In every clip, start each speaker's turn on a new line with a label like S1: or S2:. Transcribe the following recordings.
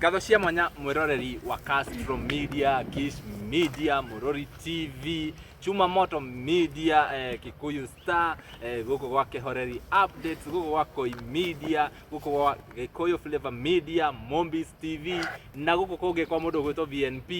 S1: Ngatho cia mwanya mwiroreri wa Castro Media, Kiss Media, Murori TV, Chuma Moto Media, Kikuyu Star, guko gwa Kihoreri Updates, guko gwa Koi Media, guko gwa Gikuyu Flavor Media, Mombis TV, na guko kuge kwa mundu gwitwo VNP,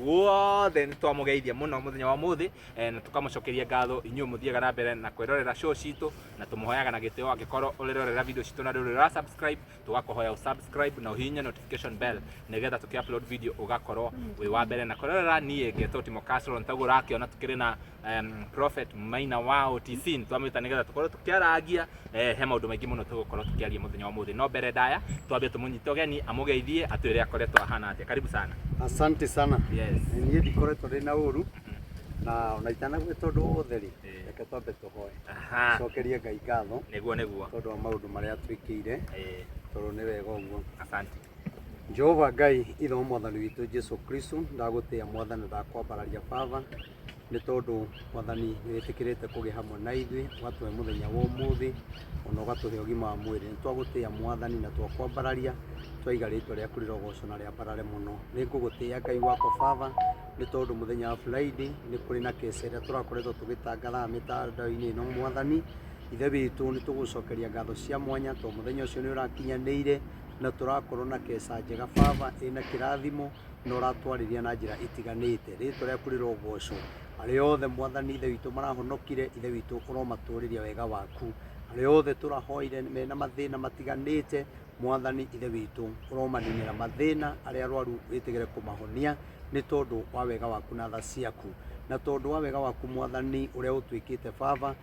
S1: wothe nitwamugeithia muno muthenya wa muthi, na tukamucokeria ngatho inyu muthiaga na mbere na kwirorera show citu, na tumuhoyaga na gitio angikorwo urirorera video citu na rurira subscribe, tugakuhoya subscribe na uhinya notification bell nigetha tuki-upload video ugakorwo wi wa mbere na kwirorera nie Ngetho Timo Castro ntagura akiona tukiri na Prophet Maina wa OTC ntwamwita nigetha tukorwo tukiaragia he maundu maingi muno tugukorwo tukiaria muthenya wa muthi no mbere ndaya twambie tumunyite ugeni amugeithie atwire akoretwo ahana atia. Karibu sana.
S2: Asante sana.
S1: Yes.
S2: Niĩ ndikoretwo ndina uru na unaitana gwitwo ndu otheri reke twambe tuhoe. Cokerie Ngai ngatho
S1: Niguo
S2: tondu wa maundu maria twikire tondu ni wega uguo.
S1: Asante.
S2: Jehova Ngai itho mwathani witu Jesu Kristo ndagutia mwathani ndakwambararia Baba ni tondu mwathani witikirite kugi hamwe na ithui watuhe muthenya wa umuthi ona ugatuhe ugima wa mwiri nitwagutia mwathani na twakwambararia twaiga ritwa riaku rirogoco na riambarare muno ningugutia Ngai wakwa Baba ni tondu muthenya wa Friday ni kuri na kesi iria turakoretwo tugitangatha mitandao-ini ino mwathani ithe witu ni tugucokeria ngatho cia mwanya to muthenya ucio ni urakinyanĩire na turakorwo na kesa njega Baba ina kirathimo na uratwariria na njira itiganite ritwa riaku rirogoco ari othe mwathani ithe witu marahonokire ithe witu uromaturiria wega waku ari othe turahoire mena mathina matiganite mwathani ithe witu uromaninira mathina ari arwaru witigire kumahonia ni tondu wa wega waku na tha ciaku na tondu wa wega waku mwathani uria utwikite Baba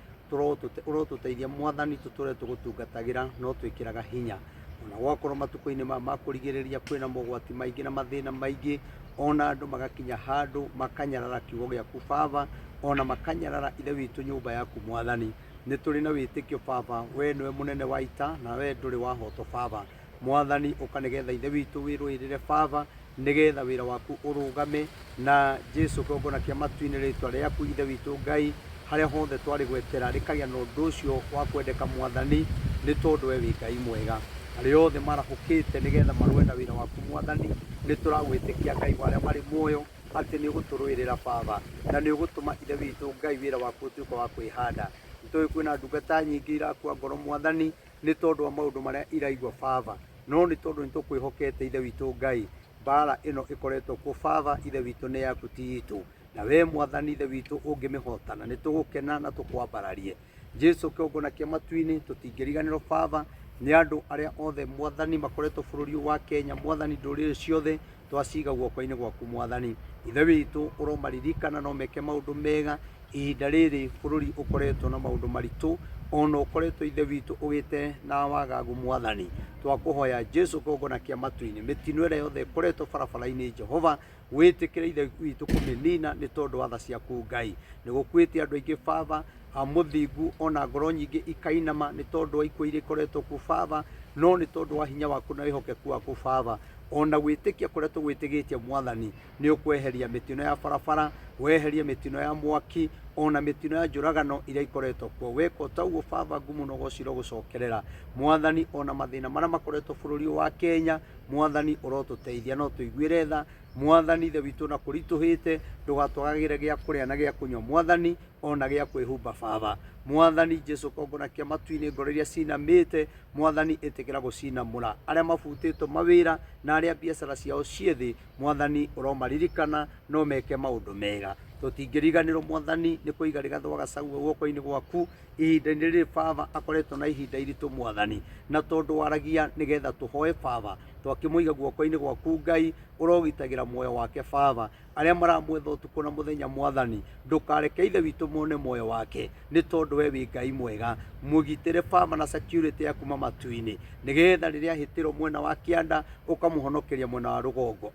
S2: urotuteithia mwathani tuture tugutungatagira no twikiraga hinya ona gwakorwo matuko-ini makurigiriria kwina mogwati maingi na mathina maingi ona andu magakinya handu makanyarara kiugo giaku Baba ona makanyarara ithe witu nyumba yaku mwathani ni turi na witikio Baba we niwe munene wa ita na we nduri wahoto Baba mwathani ukanigetha ithe witu wirwirire Baba nigetha wira waku urugame na Jesu kogona kia matu-ini ritwa riaku ithe witu Ngai haria hothe twari gwetera rikagia na undu ucio wa kwendeka mwathani ni tondu we wi Ngai mwega ari othe marahukite nigetha marwe na wira waku mwathani ni turagwitikia Ngai waria mari muoyo ati ni uguturwirira Baba na ni ugutuma ithe witu Ngai wira waku utuika wa kwihanda nitoi kwina ndungata nyingi irakua ngoro mwathani ni tondu wa maundu maria iraigua Baba no ni tondu nitukwihokete ithe witu Ngai bara ino ikoretwo ku Baba ithe witu ni yaku ti itu na we mwathani ithe witu ungimihotana nitugukena na tukwambararie Jesu kiongona kia matu-ini tutingiriganirwo Baba ni andu aria othe mwathani makoretwo bururi wa Kenya mwathani ndurire ciothe twaciga guoko-ini gwaku mwathani ithe witu uromaririkana no meke maundu mega ihinda riri bururi ukoretwo na maundu maritu ona ukoretwo ithe witu ugite na wagagu mwathani twakuhoya Jesu kogona kia matu-ini mitino ira yothe ikoretwo barabara-ini Jehova witikire ithe witu kuminina ni tondu wa tha ciaku Ngai nigukwite andu aingi Baba amuthingu ona ngoro nyingi ikainama ni tondu wa ikuo iria ikoretwo ku Baba no ni tondu wa hinya waku na wihokeku waku Baba ona gwitikia kuria tugwitigitie mwathani ni ukweheria mitino ya barabara weherie mitino ya mwaki ona mitino ya njuragano iria ikoretwo kuo weko tauguo Baba ngumu no gociro gucokerera mwathani ona mathina maria makoretwo bururi wa Kenya mwathani urotuteithia no tuiguire tha mwathani ithe witu na kurituhite ndugatwagagire gia kuria na gia kunywa mwathani ona gia kwihumba Baba mwathani Jesu kongona kia matu-ini ngoro iria cinamite mwathani itikira gucinamura aria mabutitwo mawira na aria biacara ciao ciethi mwathani uromaririkana no meke maundu mega tutingiriganirwo mwathani ni kuiga rigathwa gacague guoko-ini gwaku ihinda-ini riri Baba akoretwo na ihinda iritu mwathani na tondu waragia nigetha tuhoe Baba twakimuiga guoko-ini gwaku Ngai urogitagira muoyo wake Baba aria maramwetha utuku na muthenya mwathani ndukareke ithe witu mone muoyo wake ni tondu we wi Ngai mwega mugitire Baba na security yaku matu-ini nigetha riria hitiro mwena wa kianda ukamuhonokeria mwena wa rugongo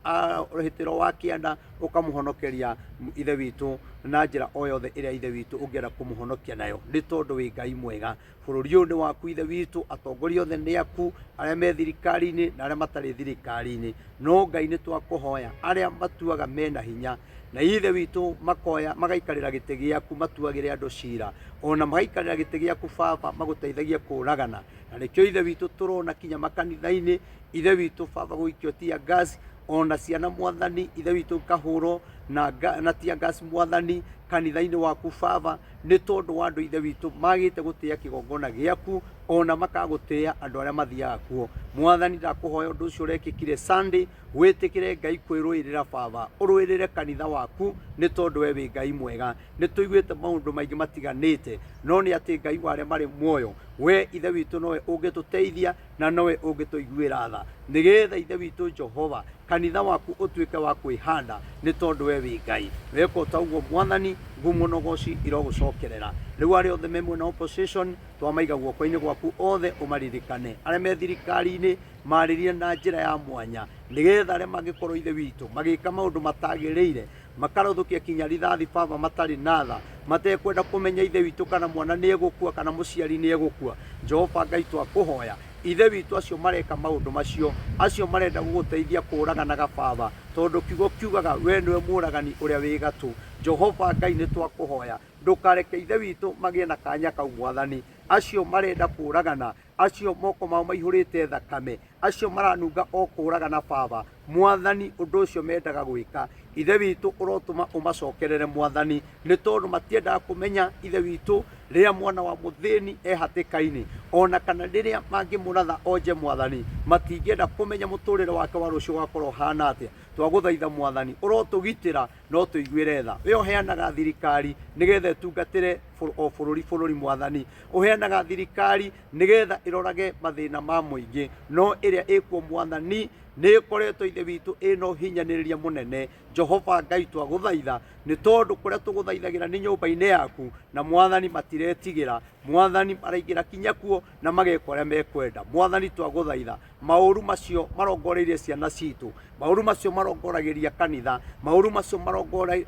S2: hitiro wa kianda ukamuhonokeria ithe witu na njira o yothe iria ithe witu ungienda kumuhonokia nayo ni tondu wi Ngai mwega bururi uyu ni waku ithe witu atongoria othe ni aku aria me thirikari-ini na aria matarĩ thirikari-inĩ no Ngai nĩ twakũhoya arĩa matuaga mena hinya na ithe witũ makoya magaikarĩra gĩtĩ gĩaku matuagĩre andũ cira ona magaikarĩra gĩtĩ gĩaku Baba magũteithagie kũragana na nĩkĩo ithe witũ tũrona kinya makanitha-inĩ ithe witũ Baba gũikio tear gas ona ciana Mwathani ithe witũ kahũrwo na tear gas Mwathani kanitha-inĩ waku Baba nĩ tondũ wa andũ ithe witũ magĩte gũtĩa kĩgongona gĩaku ona makagũtĩa andũ arĩa mathiaga kuo Mwathani ndakũhoya ũndũ ũcio ũrekĩkire Sunday wĩtĩkĩre Ngai kwĩrũĩrĩra Baba ũrũĩrĩre kanitha waku nĩ tondũ we wĩ Ngai mwega nĩ tũiguĩte maũndũ maingĩ matiganĩte no nĩ atĩ Ngai wa arĩa marĩ muoyo we ithe witũ nowe ũngĩtũteithia na nowe ũngĩtũiguĩra tha nĩgetha ithe witũ Jehova kanitha waku ũtuĩke wa kwĩhanda nĩ tondũ we wĩ Ngai weka ũtaũguo Mwathani ngumo na ũgooci irogũcokerera rĩu arĩa othe me mwena opposition twamaiga guoko-inĩ gwaku othe ũmaririkane arĩa me thirikari-inĩ marĩrie na njĩra ya mwanya nĩgetha arĩa mangĩkorwo ithe witũ magĩka maũndũ matagĩrĩire makarũthũkia kinya rithathi Baba matarĩ na tha matekwenda kũmenya ithe witũ kana mwana nĩ egũkua kana mũciari nĩ egũkua Jehova Ngai twakũhoya ithe witũ acio mareka maũndũ macio acio marenda gũgũteithia kũraganaga Baba tondũ kiugo kiugaga we nĩwe mũragani ũrĩa wĩ gatũ Jehova Ngai nĩ twakũhoya ndũkareke ithe witũ magĩe na kanya kau Mwathani acio marenda kũragana acio moko mao maihũrĩte thakame acio maranunga o kũragana Baba Mwathani ũndũ ũcio mendaga gwĩka ithe witũ ũrotũma ũmacokerere Mwathani nĩ tondũ matiendaga kũmenya ithe witũ rĩrĩa mwana wa mũthĩni hatĩka-inĩ ona kana rĩrĩa mangĩmũratha onje Mwathani matingĩenda kũmenya mũtũrĩre wake wa rũciũ wakorwo hana atĩa twagũthaitha Mwathani ũrotũgitĩra no tũiguĩre tha we ũheanaga thirikari nĩgetha ĩtungatĩre o bũrũri Mwathani ũheanaga thirikari nĩgetha ĩrorage mathĩna ma mũingĩ no ĩrĩa ĩkuo Mwathani nĩ ĩkoretwo ithe witũ ĩno hinyanĩrĩria mũnene Jehova Ngai twagũthaitha nĩ tondũ kũrĩa tũgũthaithagĩra nĩ nyũmba-inĩ yaku na Mwathani matiretigĩra Mwathani maraingĩra kinya kuo na mageka ũrĩa mekwenda Mwathani twagũthaitha maũru macio marongoreirie ciana citũ maũru macio marongoragĩria kanitha maũru macio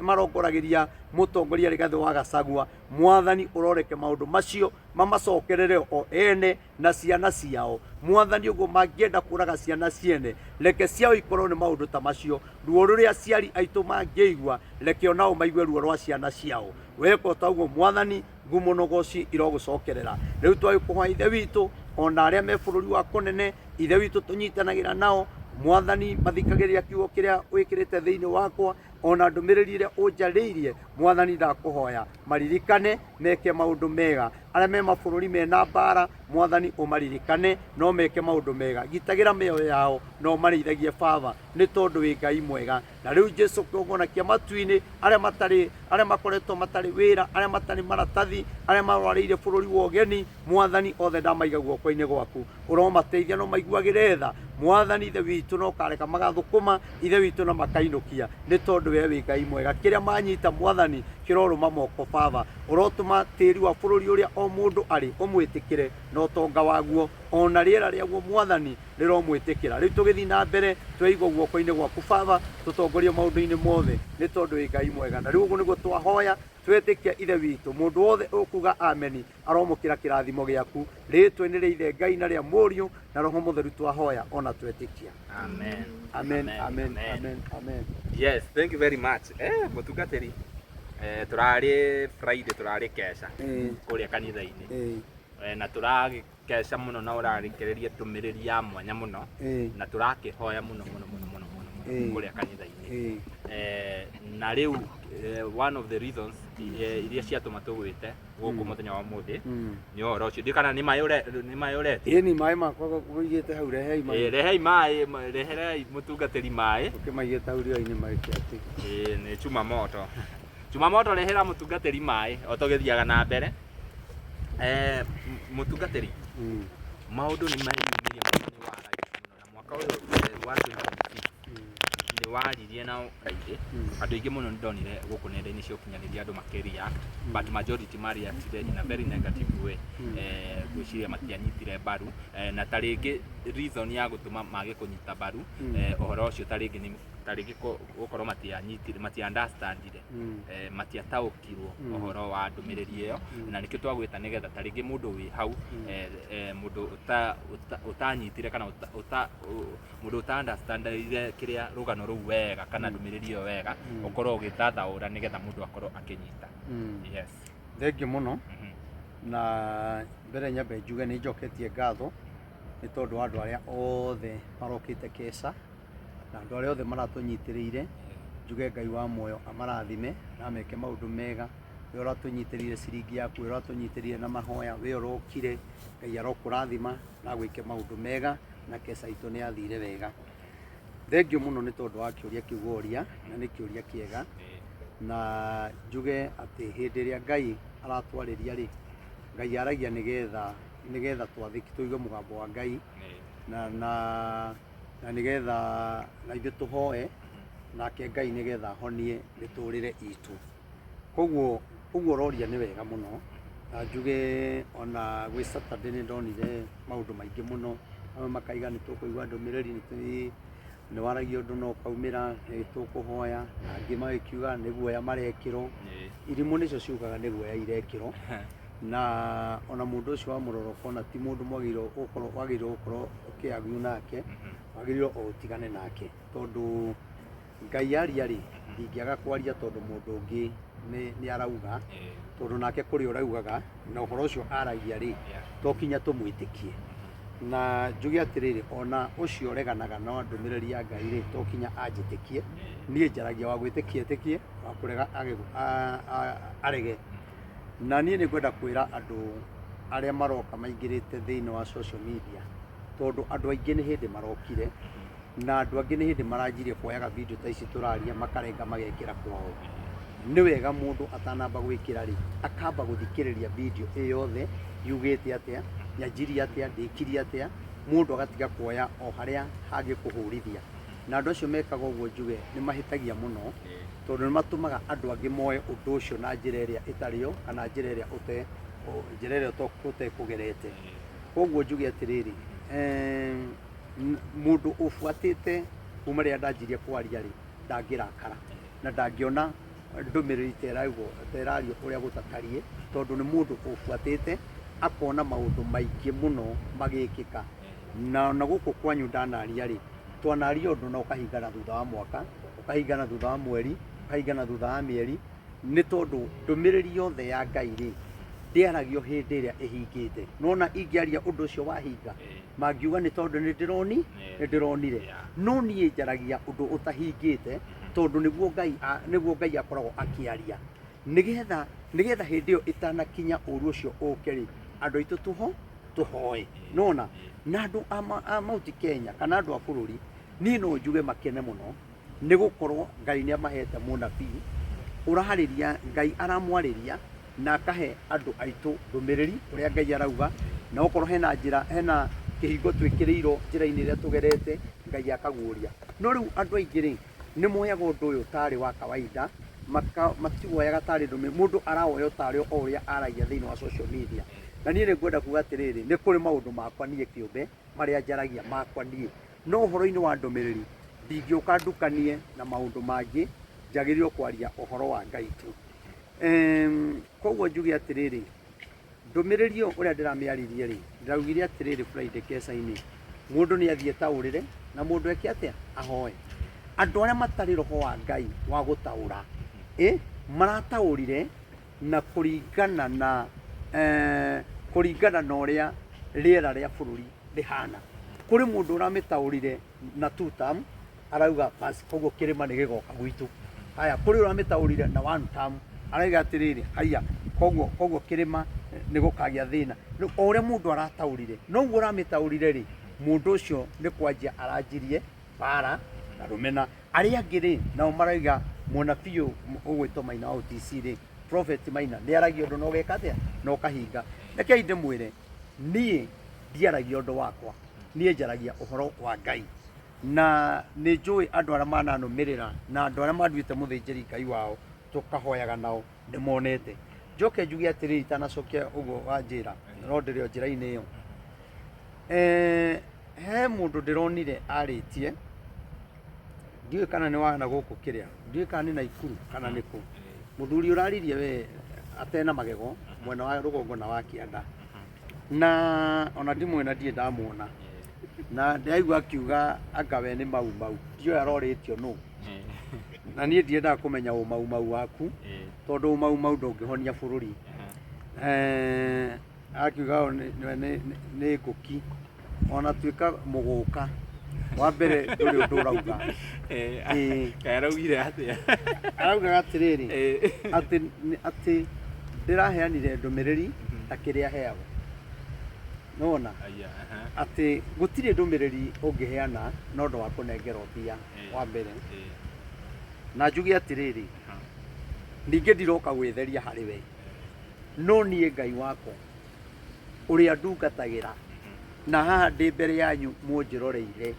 S2: marongoragĩria mũtongoria Rigathĩ wa Gachagua Mwathani ũroreke maũndũ macio mamacokerere o ene na ciana ciao Mwathani ũguo mangĩenda kũraga ciana ciene reke ciao ikorwo nĩ maũndũ ta macio ruo rũrĩa aciari aitũ mangĩigua reke onao maigue ruo rwa ciana ciao weka ũtaũguo Mwathani ngumo na ũgooci irogũcokerera rĩu twagĩkũhoya ithe witũ ona arĩa me bũrũri wa kũnene ithe witũ tũnyitanagĩra nao Mwathani mathikagĩrĩria kiugo kĩrĩa wĩkĩrĩte thĩinĩ wakwa ona ndũmĩrĩri ĩrĩa ũnjarĩirie Mwathani ndakũhoya maririkane meke maũndũ mega arĩa me mabũrũri mena mbara Mwathani ũmaririkane no meke maũndũ mega gitagĩra mĩoyo yao no marĩithagie Baba nĩ tondũ wĩ Ngai mwega na rĩu Jesũ kĩongonakia matu-inĩ arĩa makoretwo matarĩ wĩra arĩa matarĩ maratathi arĩa marwarĩire bũrũri wa ũgeni Mwathani othe ndamaiga guoko-inĩ gwaku ũromateithia no maiguagĩre tha Mwathani ithe witũ no kareka magathũkũma ithe witũ na makainũkia nĩ tondũ we wĩ Ngai mwega kĩrĩa manyita Mwathani kĩrorũma moko Baba ũrotũma tĩri wa bũrũri ũrĩa o mũndũ arĩ ũmwĩtĩkĩre na ũtonga waguo ona rĩera rĩaguo Mwathani rĩromwĩtĩkĩra rĩu tũgĩthiĩ na mbere tweigwo guoko-inĩ gwaku Baba tũtongorie maũndũ-inĩ mothe nĩ tondũ wĩ Ngai mwega na rĩu ũguo nĩguo twahoya twĩtĩkia ithe witũ mũndũ wothe ũkuga ameni aromũkĩra kĩrathimo gĩaku rĩtwa-inĩ rĩa ithe Ngai na rĩa mũriũ na roho mũtheru twahoya ona twĩtĩkia
S1: amen
S2: amen amen amen amen
S1: yes thank you very much mũtungatĩri tũrarĩ Friday tũrarĩ kesha kũrĩa kanitha-inĩ na tũrakesha mũno na ũrarĩkĩrĩria ndũmĩrĩri ya mwanya mũno na tũrakĩhoya mũno kũrĩa kanitha-inĩ na rĩu one of the reasons iria ciatũma tũgwĩte gũkũ mũthenya wa ũmũthĩ nĩ ũhoro ũcio ndĩ kana nĩ maĩ ũreti
S2: ni maĩ makwa ũigĩte hau rehei maĩ
S1: reherei mũtungatĩri maĩ
S2: ũkĩmaigĩte hau rio-inĩ marĩkĩati
S1: nĩ chuma moto rehera mũtungatĩri maĩ o tũgĩthiaga na mbere mũtungatĩri maũndũ nĩ marĩnyumĩria mũno nĩ waragia mũno na mwaka ũyũ wa 2026 nĩ waririe na kaingĩ andũ aingĩ mũno ndonire gũkũ nenda-inĩ cia ũkinyanĩria andũ makĩria but majority mareacted in a very negative way gwĩciria matianyitire mbaru na ta rĩngĩ reason ya gũtũma mage kũnyita mbaru ũhoro ũcio ta rĩngĩ gũkorwo matiandastandire matiataũkirwo ũhoro wa ndũmĩrĩri ĩyo na nĩkĩo twagwĩta nĩgetha ta rĩngĩ mũndũ wĩ hau mũndũ ũtanyitire kana mũndũ ũtaandastandire kĩrĩa rũgano rũu wega kana ndũmĩrĩri ĩyo wega ũkorwo ũgĩtathaũra nĩgetha mũndũ akorwo akĩnyita. Yes,
S2: thengiũ mũno na mbere nyambe njuge nĩ njoketie ngatho nĩ tondũ wa andũ arĩa othe marokĩte Keca na andũ arĩa othe maratũnyitĩrĩire. Njuge Ngai wa muoyo amarathime na ameke maũndũ mega. We ũratũnyitĩrĩire ciringi yaku, we ũratũnyitĩrĩire na mahoya, we ũrokire, Ngai arokũrathima na gwĩke maũndũ mega na Keca itũ nĩ yathire wega. Thengiũ mũno nĩ tondũ wa kĩũria kĩu woria na nĩ kĩũria kĩega na njuge atĩ hĩndĩ ĩrĩa Ngai aratwarĩria rĩ, Ngai aragia nĩgetha twathĩki tũigue mũgambo wa Ngai na nĩgetha na ithuĩ tũhoe nake Ngai nĩgetha ahonie mĩtũrĩre itũ. Koguo ũroria nĩ wega mũno na njuge ona gwĩ Saturday nĩ ndonire maũndũ maingĩ mũno, amwe makaiga nĩ tũkũigua ndũmĩrĩri nĩ waragia ũndũ no kaumĩra nĩ tũkũhoya, na angĩ magĩkiuga nĩ guoya marekĩrwo. Irimũ nĩcio ciugaga nĩ guoya irekĩrwo na ona mũndũ ũcio wa mũroroko na ti mũndũ wagĩrĩirwo gũkorwo ũkĩagu nake, wagĩrĩirwo o ũtigane nake tondũ Ngai aria rĩ ndingĩaga kwaria tondũ mũndũ ũngĩ nĩ arauga tondũ nake kũrĩ ũraugaga na ũhoro ũcio aragia rĩ to kinya tũmwĩtĩkie. Na njuge atĩrĩrĩ, ona ũcio ũreganaga na ndũmĩrĩri ya Ngai rĩ to kinya anjĩtĩkie, niĩ njaragia wa gwĩtĩkia etĩkie, wa kũrega arege. Na niĩ nĩ ngwenda kwĩra andũ arĩa maroka maingĩrĩte thĩinĩ wa social media tondũ andũ aingĩ nĩ hĩndĩ marokire na andũ angĩ nĩ hĩndĩ maranjirie kuoyaga video ta ici tũraria makarenga magekĩra kwao. Nĩ wega mũndũ atanamba gwĩkĩra rĩ akamba gũthikĩrĩria video ĩyo yothe yugĩte atĩa, yanjirie atĩa, ndĩkirie atĩa, mũndũ agatiga kuoya o harĩa hangĩ kũhũrithia. Na andũ acio mekaga ũguo njuge nĩ mahĩtagia mũno tondũ nĩ matũmaga andũ angĩ moe ũndũ ũcio na njĩra ĩrĩa ĩtarĩyo kana njĩra ĩrĩa ũtekũgerete. Koguo njuge atĩrĩrĩ, mũndũ ũbuatĩte kuma rĩrĩa ndanjirie kwaria rĩ ndangĩrakara na ndangĩona ndũmĩrĩri terario ũrĩa gũtatariĩ tondũ nĩ mũndũ ũbuatĩte akona maũndũ maingĩ mũno magĩkĩka. Na gũkũ kwanyu ndanaria rĩ twanaria ũndũ na ũkahingana thutha wa mwaka, ũkahingana thutha wa mweri, ũkahingana thutha wa mĩeri, nĩ tondũ ndũmĩrĩri yothe ya Ngai rĩ ndĩaragio hĩndĩ ĩrĩa ĩhingĩte. Nona ingĩaria ũndũ ũcio wahinga mangiuga nĩ tondũ nĩ ndĩronire, no niĩ njaragia ũndũ ũtahingĩte tondũ nĩguo Ngai akoragwo akĩaria nĩgetha hĩndĩ ĩyo ĩtanakinya ũru ũcio ũke rĩ andũ aitũ tũhoe. Nona na andũ a Mount Kenya kana andũ a bũrũri niĩ no njuge makene mũno nĩ gũkorwo Ngai nĩ amahete mũnabii ũraharĩria, Ngai aramwarĩria na akahe andũ aitũ ndũmĩrĩri ũrĩa Ngai arauga, na okorwo hena kĩhingo twĩkĩrĩirwo njĩra-inĩ ĩrĩa tũgerete Ngai akaguũria. No rĩu andũ aingĩ rĩ nĩ moyaga ũndũ ũyũ tarĩ wa kawaida, matiwoyaga tarĩ ndũmĩrĩri, mũndũ arawoya tarĩ o ũrĩa aragia thĩinĩ wa social media. Na niĩ nĩ ngwenda kuga atĩrĩrĩ, nĩ kũrĩ maũndũ makwa niĩ kĩũmbe marĩa njaragia makwa niĩ, no ũhoro-inĩ wa ndũmĩrĩri ndingĩũka ndukanie na maũndũ mangĩ, njagĩrĩirwo kwaria ũhoro wa Ngai tu. Koguo njuge atĩrĩrĩ, ndũmĩrĩri ĩyo ũrĩa ndĩramĩaririe rĩ ndaugire atĩrĩrĩ Friday Keca-inĩ mũndũ nĩ athiĩ taũrĩre na mũndũ eke atĩa ahoe. Andũ arĩa matarĩ roho wa Ngai wa gũtaũra marataũrire na kũringana na ũrĩa rĩera rĩa bũrũri rĩhana. Kũrĩ mũndũ ũramĩtaũrire na two term arauga basi koguo kĩrĩma nĩ gĩgoka gwitũ. Haya, kũrĩ ũramĩtaũrire na one term arauga atĩrĩrĩ haya koguo kĩrĩma nĩ gũkagĩa thĩna. O ũrĩa mũndũ arataũrire noguo ũramĩtaũrire rĩ mũndũ ũcio nĩ kwanjia aranjirie bara na rũmena. Arĩa angĩ rĩ nao marauga mũnabii ũgwĩtwo Maina wa OTC rĩ Prophet Maina nĩ aragia ũndũ na ũgeka atĩa na ũkahinga. Rekei ndĩmwĩre niĩ ndiaragia ũndũ wakwa, niĩ njaragia ũhoro wa Ngai. na nä njå ä andå arä a mananå mä rä ra na andå arä a manduä må thä njäri Ngai wao tå kahoyaga nao nä monete. Njoke njuge atä rä rä itanacokia å guo wanjä ra no ndä rä o njä ra-inä ä yo, he må ndå ndä ronire arä tie, ndiå kana nä wana gå kå kä rä a, ndiå kana nä Naikuru kana nä kå, må thuri å raririe we atena magego mwena wa rå gongo na wa kä anda, na ona ndimwe na ndiä ndamuona na ndĩraigua akiuga anga we nĩ mau mau, ndiũĩ arorĩtio nũ, na niĩ ndiendaga kũmenya ũmau mau waku tondũ ũmau mau ndũngĩhonia bũrũri. Akiuga nĩ ngũki, ona tuĩka mũgũka wa mbere ndũrĩ ũndũ ũrauga.
S1: Araugire atĩa?
S2: Araugaga atĩrĩrĩ atĩ ndĩraheanire ndũmĩrĩri ta kĩrĩa heagwo, nona atĩ gũtirĩ ndũmĩrĩri ũngĩheana na ũndũ wa kũnengerwo mbia wa mbere, na njuge atĩrĩrĩ ningĩ ndiroka gwĩtheria harĩ we, no niĩ Ngai wakwa ũrĩa ndungatagĩra na haha ndĩ mbere yanyu mũnjĩroreire,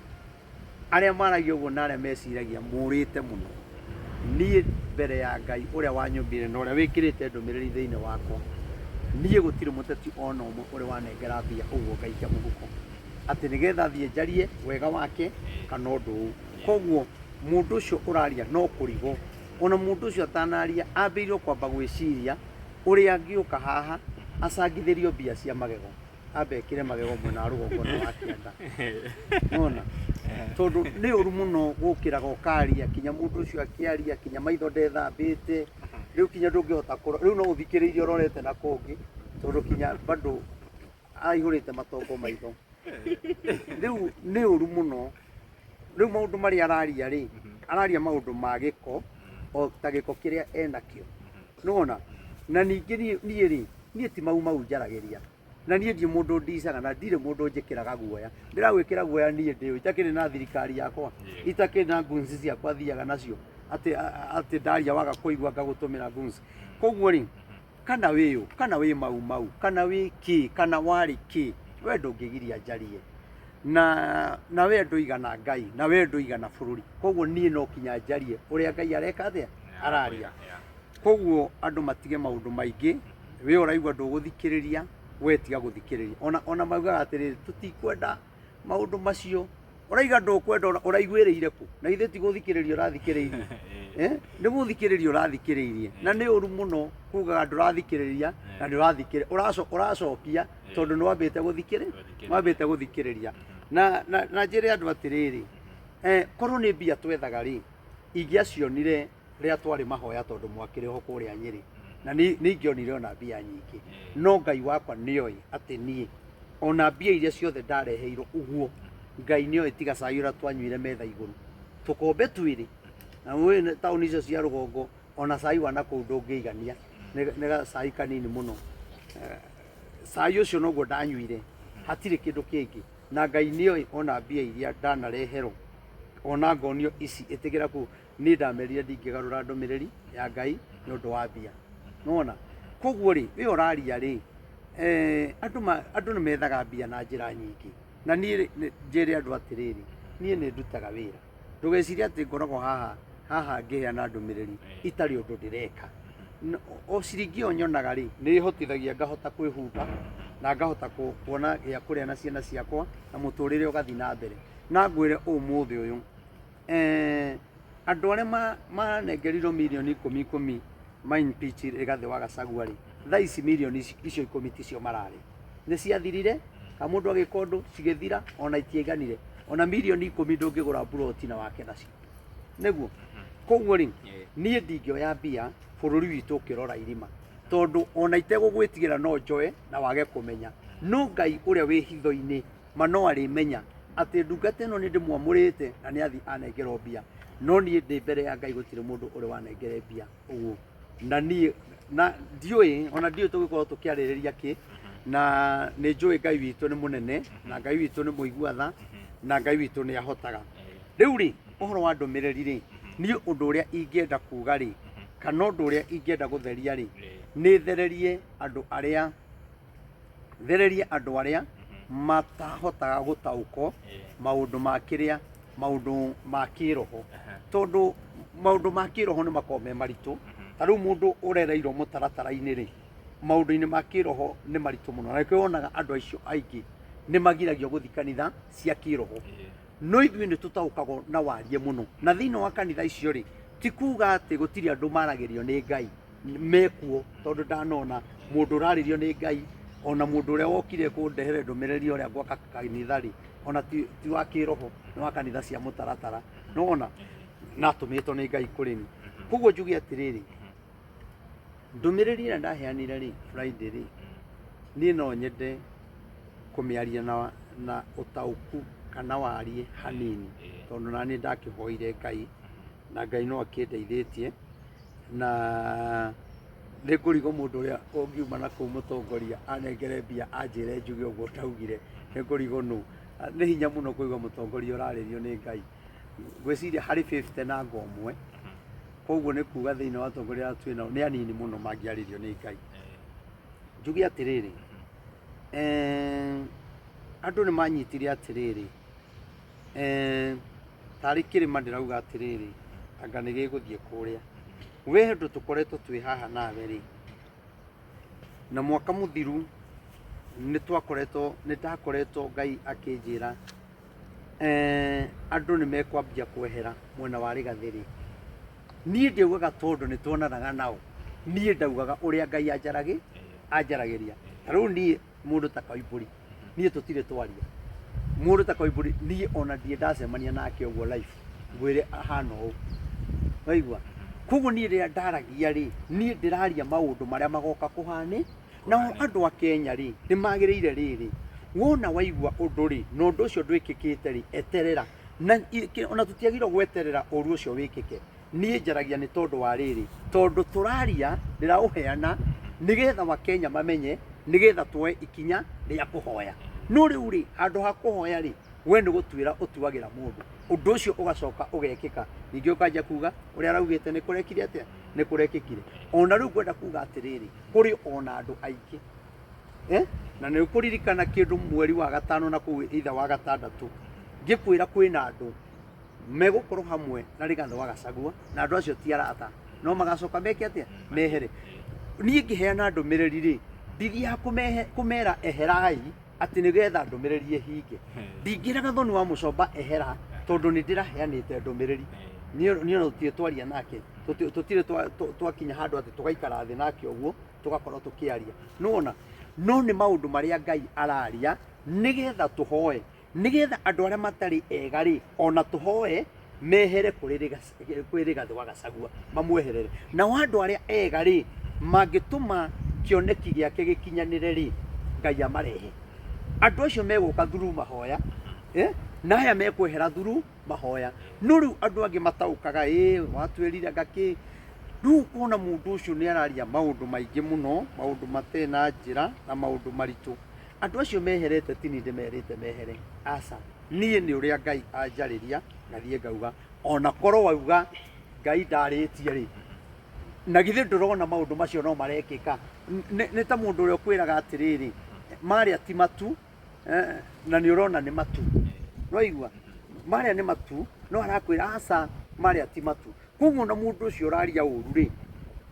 S2: arĩa maragia ũguo na arĩa meciragia mũrĩte mũno, niĩ mbere ya Ngai ũrĩa wanyũmbire na ũrĩa wĩkĩrĩte ndũmĩrĩri thĩinĩ wakwa, niĩ gũtirĩ mũteti ona ũmwe ũrĩ wanengera mbia ũguo ngaikia mũhuko atĩ nĩgetha thiĩ njarie wega wake kana ũndũ ũũ. Koguo mũndũ ũcio ũraria no kũrigwo, ona mũndũ ũcio atanaria ambĩirwo kwamba gwĩciria ũrĩa angĩũka haha acangithĩrio mbia cia magego, ambe ekĩre magego mwena wa rũgongo na wa kĩanda, nona tondũ nĩ ũru mũno gũkĩraga ũkaria kinya mũndũ ũcio akĩaria kinya maitho ndethambĩte, rĩu kinya ndũngĩhota rĩu no ũthikĩrĩirie ũrorete na kũngĩ tondũ kinya bado aihũrĩte matongo maitho, rĩu nĩ ũru mũno. Rĩu maũndũ marĩa araria rĩ, araria maũndũ ma gĩko o ta gĩko kĩrĩa enakĩo, nona na ningĩ niĩ ti mau njaragĩria, na niĩ ndirĩ mũndũ ndicaga na ndirĩ mũndũ njĩkĩraga guoya, ndĩragwĩkĩra guoya niĩ ndĩũĩ, itakĩrĩ na thirikari yakwa, itakĩrĩ na gunzi ciakwa thiaga nacio atĩ ndaria waga kũigua ngagũtũmĩra gunzi. Koguo rĩ, kana wĩ ũ kana wĩ mau kana wĩ kĩ kana warĩ kĩ, we ndũngĩgiria njarie, na we ndũigana Ngai na we ndũigana bũrũri, koguo niĩ no kinya njarie ũrĩa Ngai areka atĩa araria. Koguo andũ matige maũndũ maingĩ, we ũraigua ndũgũthikĩrĩria we tiga gũthikĩrĩria, ona maugaga atĩrĩrĩ tũtikwenda maũndũ macio, ũraiga ndũkwenda ũraiguĩrĩire kũ, na ithe ti gũthikĩrĩria ũrathikĩrĩirie, nĩ gũthikĩrĩria ũrathikĩrĩirie, na nĩ ũru mũno kugaga ndũrathikĩrĩria na ũracokia tondũ nĩ wambĩte gũthikĩrĩria. Na njĩre andũ atĩrĩrĩ, korwo nĩ mbia twethaga rĩ, ingĩacionire rĩrĩa twarĩ mahoya tondũ mwakĩrĩ ho kũrĩa Nyĩrĩ, na nĩingĩonire ona mbia nyingĩ, no Ngai wakwa nĩoĩ atĩ niĩ ona mbia iria ciothe ndareheirwo ũguo, Ngai nĩoĩ tiga cai ũrĩa twanyuire metha igũrũ tũkombe twĩrĩ, na mwĩ taũni icio cia rũgongo ona cai wa nakũu ndũngĩigania, nĩ gacai kanini mũno. Cai ũcio noguo ndanyuire, hatirĩ kĩndũ kĩngĩ, na Ngai nĩoĩ ona mbia iria ndanareherwo ona ngonio ici ĩtĩkĩra kũu niĩ ndamerire ndingĩgarũra ndũmĩrĩri ya Ngai nĩ ũndũ wa mbia, nona. Koguo rĩ, we ũraria rĩ, andũ nĩ methaga mbia na njĩra nyingĩ, na niĩ njĩre andũ atĩrĩrĩ, niĩ nĩ ndutaga wĩra, ndũgecirie atĩ ngoragwo haha ngĩheana ndũmĩrĩri itarĩ ũndũ ndĩreka. O ciringi ĩyo nyonaga rĩ, nĩ ĩhotithagia ngahota kwĩhumba na ngahota kuona gĩa kũrĩa na ciana ciakwa na mũtũrĩre ũgathiĩ na mbere. Na ngwĩre ũmũthĩ ũyũ, andũ arĩa manengerirwo mirioni 10 mine pitch Rigathĩ wa Gachagua rĩ, thaa ici mirioni icio 10 ticio mararĩ, nĩ ciathirire, kamũndũ agĩka ũndũ cigĩthira, ona itiaiganire, ona mirioni 10 ndũngĩgũra buroti na wake nacio, nĩguo. Koguo rĩ, niĩ ndingĩoya mbia bũrũri witũ ũkĩrora irima, tondũ ona itegũgwĩtigĩra no njoe na wage kũmenya, no Ngai ũrĩa wĩ hitho-inĩ ma no arĩmenya atĩ ndungata ĩno nĩ ndĩmwamũrĩte na nĩ athiĩ anengerwo mbia, no niĩ ndĩ mbere ya Ngai gũtirĩ mũndũ ũrĩ wanengere mbia ũguo. Na niĩ ndiũĩ, ona ndiũĩ tũgĩkorwo tũkĩarĩrĩria kĩ, na nĩ njũĩ Ngai witũ nĩ mũnene, na Ngai witũ nĩ mũigua tha, na Ngai witũ nĩ ahotaga. Rĩu rĩ, ũhoro wa ndũmĩrĩri rĩ, niĩ ũndũ ũrĩa ingĩenda kuga rĩ, kana ũndũ ũrĩa ingĩenda gũtheria rĩ, nĩ thererie andũ arĩa matahotaga gũtaũkwo maũndũ ma kĩrĩa maundu ma kiroho tondu maundu ma kiroho ni makome maritu taru mundu urereirwo mutaratara-ini ri maundu-ini ma kiroho ni maritu muno na kionaga andu aicio aingi ni magiragio guthi kanitha cia kiroho no ithui ni tutaukagwo na warie muno na thiini wa kanitha icio ri ti kuga ati gutiri andu maragirio ni Ngai mekuo tondu ndanona mundu uraririo ni Ngai ona mundu uria wokire kundehere ndumiriri uria gwaka kanitha ri ona ti wa kiroho ni wa kanitha cia mutaratara nona natumitwo ni Ngai kuri ni koguo njugi atiriri ndumiriri ira ndaheanire ri Friday ri ni no nyende kumiaria na utauku kana warie hanini tondu nani ndakihoire Ngai na Ngai no akindeithĩtie na nikurigo mundu uria ungiuma na kuu mutongoria anengere mbia anjire njuge uguo taugire nikurigo nu ni hinya muno kuigwa mutongoria uraririo ni Ngai ngwiciria hari 50 na ngomwe koguo ni kuga thiini wa atongoria twina ni anini muno mangiaririo ni Ngai njuge atiriri andu ni manyitire atiriri tari kirima ndirauga atiriri anga ni giguthie kuria we hendu tukoretwo twi haha nawe ri na mwaka muthiru ni ndakoretwo Ngai akinjira andu ni mekwambia kwehera mwena wa rigathiri nie ndiugaga tondu ni tuonanaga nao nie ndaugaga uria Ngai anjaragiria taru nie mundu ta Kaiburi nie tutire twaria mundu ta Kaiburi nie ona ndie ndacemania nake uguo life ngwire ahana u waigua koguo nie ria ndaragia ri nie ndiraria maundu maria magoka kuhani na andu a Kenya ri ni magiriire riri wona waigua undu ri no undu ucio ndwikikite ri eterera na ona tutiagirwo gweterera uru ucio wikike nie njaragia ni tondu wa riri tondu turaria ndirauheana nigetha wa Kenya mamenye nigetha tuwe ikinya ria kuhoya no riu ri andu ha kuhoya ri we ni gutwira utuagira mundu undu ucio ugacoka ugekika ningi ukanja kuga uria araugite ni kurekire atia ni kurekikire ona riu kwenda kuga atiriri kuri ona andu aingi na ni kuririkana kindu mweri wa gatano na ku itha wa gatandatu ngikwira kwina andu megukorwo hamwe na Rigathi wa Gachagua na andu acio ti arata no magacoka meke atia mehere nie ngiheana ndumiriri ri ndithia kumera eherai ati nigetha ndumiriri ehinge ndingiraga thoni wa mucomba ehera tondu ni ndiraheanite ndumiriri nie no tie twaria nake tutire twakinya handu ati tugaikara thi nake uguo tugakorwo tukiaria nona no ni maundu maria Ngai araria nigetha tuhoe nigetha andu aria matari ega ri ona tuhoe mehere kuri Rigathi wa Gachagua mamweherere na andu aria ega ri mangituma kioneki giake gikinyanire ri Ngai amarehe andu acio meguka thuru mahoya na aya mekwehera thuru mahoya no riu andu angi mataukaga watwirire ngaki riu kuona mundu ucio ni araria maundu maingi muno maundu matena njira na maundu maritu andu acio meherete tini ndimerite mehere aca nie ni uria Ngai anjariria na thie ngauga ona korwo wauga Ngai ndaritie ri na githe ndurona maundu macio no marekika ni ta mundu uria kwiraga atiriri maria ti matu na ni urona ni matu no igua maria ni matu no arakwira aca maria ti matu koguo na mundu ucio uraria uru ri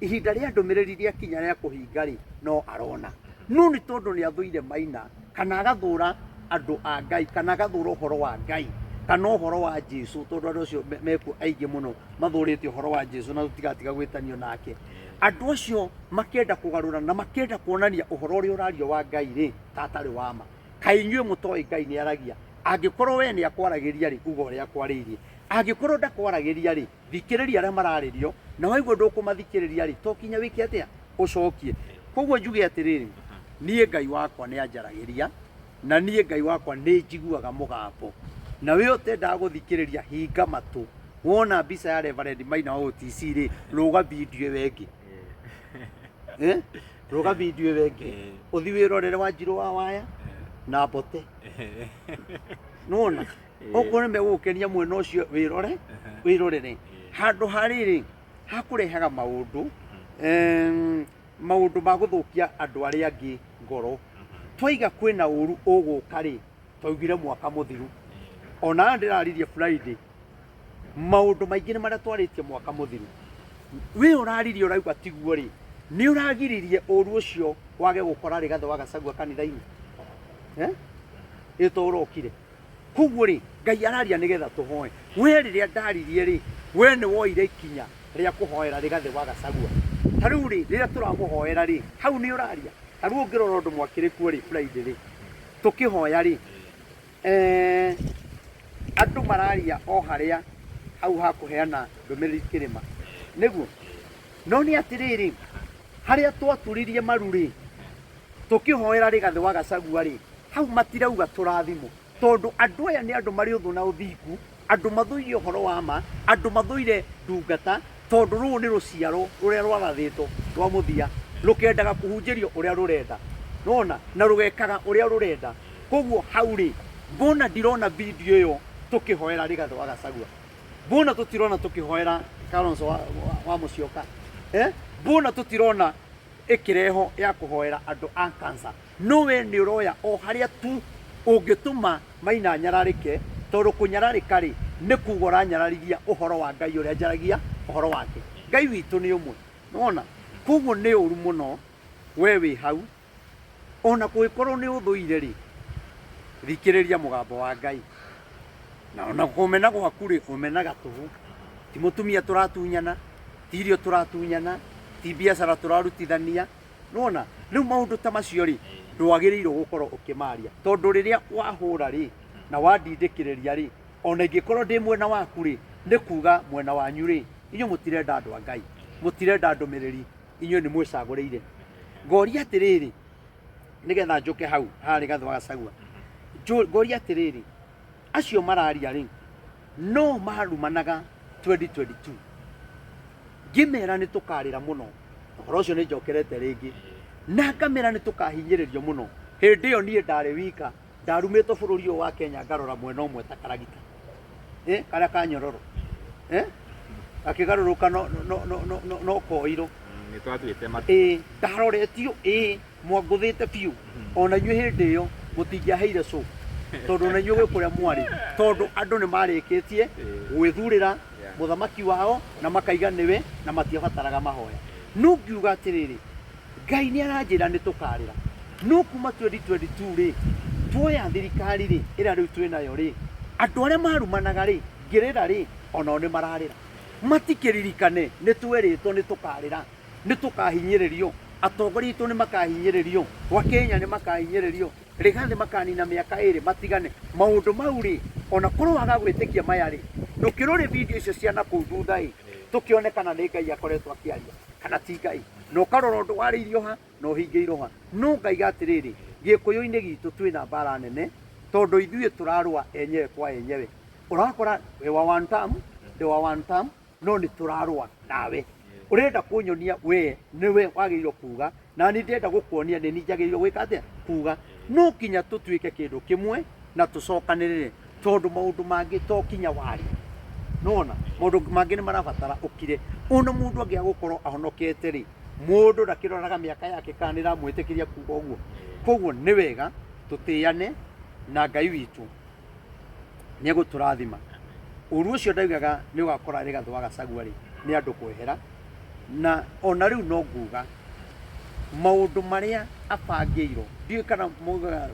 S2: ihinda ria ndumiriri ria kinya ria kuhinga ri no arona no ni tondu ni athuire maina kana agathura andu a Ngai kana agathura uhoro wa Ngai kana uhoro wa Jesu tondu andu acio meku aingi muno mathurite uhoro wa Jesu na tutigatiga gwitanio nake andu acio makenda kugarura na makenda kuonania uhoro uria urario wa Ngai ri tatari wama kai nyue mutoi Ngai ni aragia angikorwo we ni akwaragiria ri ugo ria kwaririe angikorwo ndakwaragiria ri thikiriria aria mararirio na waigua ndukumathikiriria ri tokinya wiki atia ucokie koguo njuge atiriri nie Ngai wakwa ni anjaragiria na nie Ngai wakwa ni njiguaga mugambo na we utenda guthikiriria hinga matu wona mbica ya Reverend Maina wa OTC ri ruga video wengi ruga video wengi uthi wirorere Wanjiru wa waya na Mbote nona okore me gukenia mwena ucio wirorere handu hariri hakurehaga maundu maundu ma guthukia andu aria angi ngoro twaiga kwina uru uguka ri twaugire mwaka muthiru ona ndiraririe Friday maundu maingi ni maria twaritie mwaka muthiru we uraririe urauga tiguo ri ni uragiririe uru ucio wage gukora ri gathe wa Gachagua kanitha-ini itorokire kuguo ri Ngai araria nigetha tuhoe we riria ndaririe ri we ni woire ikinya ria kuhoera ri gathe wa Gachagua tariu ri riria turamuhoera ri hau ni uraria tariu ngirora undu mwakiriku ri Friday ri tukihoya ri andu mararia o haria hau hakuheana ndumiriri kirima niguo no ni atiriri haria twaturirie maruri tukihoera ri gathe wa Gachagua ri hau matirauga turathimo tondu andu aya ni andu mari uthu na uthiku andu mathuire uhoro wa ma andu mathuire ndungata tondu ru ni ruciaro ruria rwarathitwo rwa muthia rukendaga kuhunjirio uria rurenda nona na rugekaga uria rurenda koguo hau ri mbona ndirona video iyo tukihoera ri gathe wa Gachagua mbona tutirona tukihoera Kalonzo wa Musyoka mbona tutirona ikireho ya kuhoera andu a cancer no we ni uroya o haria tu ungituma Maina nyararike tondu kunyararika ri ni kugora nyararigia uhoro wa Ngai uria njaragia uhoro wake Ngai witu ni umwe nona koguo ni uru muno we wi hau ona kuikorwo ni uthuire ri thikiriria mugambo wa Ngai na ona kumena gwaku ri kumena gatuhu ti mutumia turatunyana ti irio turatunyana ti biacara turarutithania nona riu maundu ta macio ri ndwagiriirwo gukorwo ukimaria tondu riria wahura ri na wandindikiriria ri ona ingikorwo ndi mwena waku ri ni kuga mwena wanyu ri inyu mutirenda andu a Ngai mutirenda ndumiriri inyu ni mwicagurire ngoria atiriri nigetha njuke hau hari gathe wa Gachagua ngoria atiriri acio mararia ri no marumanaga 2022 ngimera ni tukarira muno uhoro ucio ni njokerete ringi na ngamera ni tukahinyiririo muno hindi iyo nie ndari wika ndarumitwo bururi uyu wa Kenya ngarora mwena umwe ta karagita karia ka Nyororo akigaruruka no koiro
S1: ni twatuite matu
S2: ndaroretio mwanguthite piu ona inyu hindi iyo mutingiaheire so tondu na inyu gwe kuria mwari tondu andu ni marikitie gwithurira muthamaki wao na makaiga niwe na matiabataraga mahoya no ngiuga atiriri Ngai ni aranjira ni tukarira no kuma 2022 ri tuoya thirikari ri ira riu twinayo ri andu aria marumanaga ri ngirira ri ona ni mararira matikiririkane ni tweritwo ni tukarira ni tukahinyiririo atongoria itu ni makahinyiririo wa Kenya ni makahinyiririo rigathi makanina miaka iri matigane maundu mau ri ona korwo waga gwitikia maya ri ndukirore video icio cia na kuu thutha ri tukionekana ni Ngai akoretwo akiaria kana ti Ngai no karoro ndu wariirio ha no hingiirwo ha no Ngai gatiriri gikuyu-ini gitu twina mbara nene tondu ithuĩ turarua enyewe kwa enyewe urakora we wa one term ndi wa one term no ni turarua nawe urenda kunyonia we niwe wagiriro kuga na ni ndenda gukuonia ni njagiriro gwika atia kuga no kinya tutuike kindu kimwe na tucokanirire tondu maundu mangi to kinya wari nona maundu mangi ni marabatara ukire ona mundu angia gukorwo ahonokete ri mundu ndakiroraga miaka yake kanira mwitikiria kuga uguo koguo ni wega tutiane na Ngai witu ni guturathima uru ucio ndaugaga ni ugakora ri gathe wa Gachagua ri ni andu kwehera na ona riu no nguga maundu maria abangirwo ndiu kana muga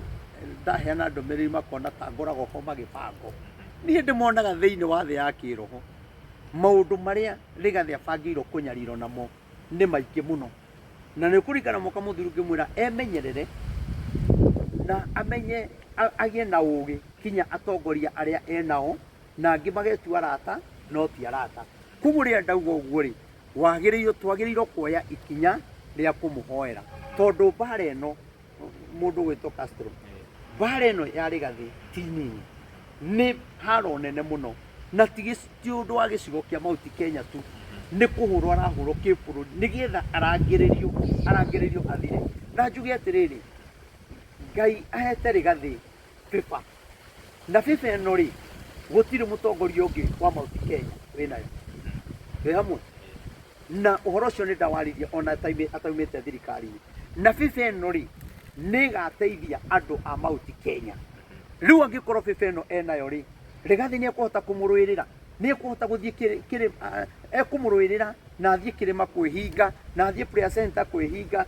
S2: ndaheana ndumiriri makona ta ngoragwo ho magibango nie ndimonaga thiini wa thi ya kiroho maundu maria rigathi abangirwo kunyarirwo namo ni maingi muno na ni kurikana muka muthuru ngimwira emenyerere na amenye agie na ugi kinya atongoria aria enao na angi magetua arata no ti arata kuguria ndauga uguo ri twagiriirwo kuoya ikinya ria kumuhoera tondu mbara ino mundu gwitwo Castro mbara ino ya rigathi ti nini ni haro nene muno na ti undu wa gicigo kia Mount Kenya tu ni kuhurwo arahurwo kiburu nigetha arangiririo athire na njuge atiriri Ngai ahete rigathi FIFA na FIFA ino ri gutiri mutongoria ungi wa Mount Kenya winayo we hamwe na uhoro ucio ni ndawaririe ona ataumite thirikari na FIFA ino ri ni gateithia andu a Mount Kenya riu angikorwo FIFA ino enayo ri Rigathi ni ekuhota kumurwirira, ni ekuhota guthie kire ekumurwirira na athie kirima kwihinga na athie prayer center kwihinga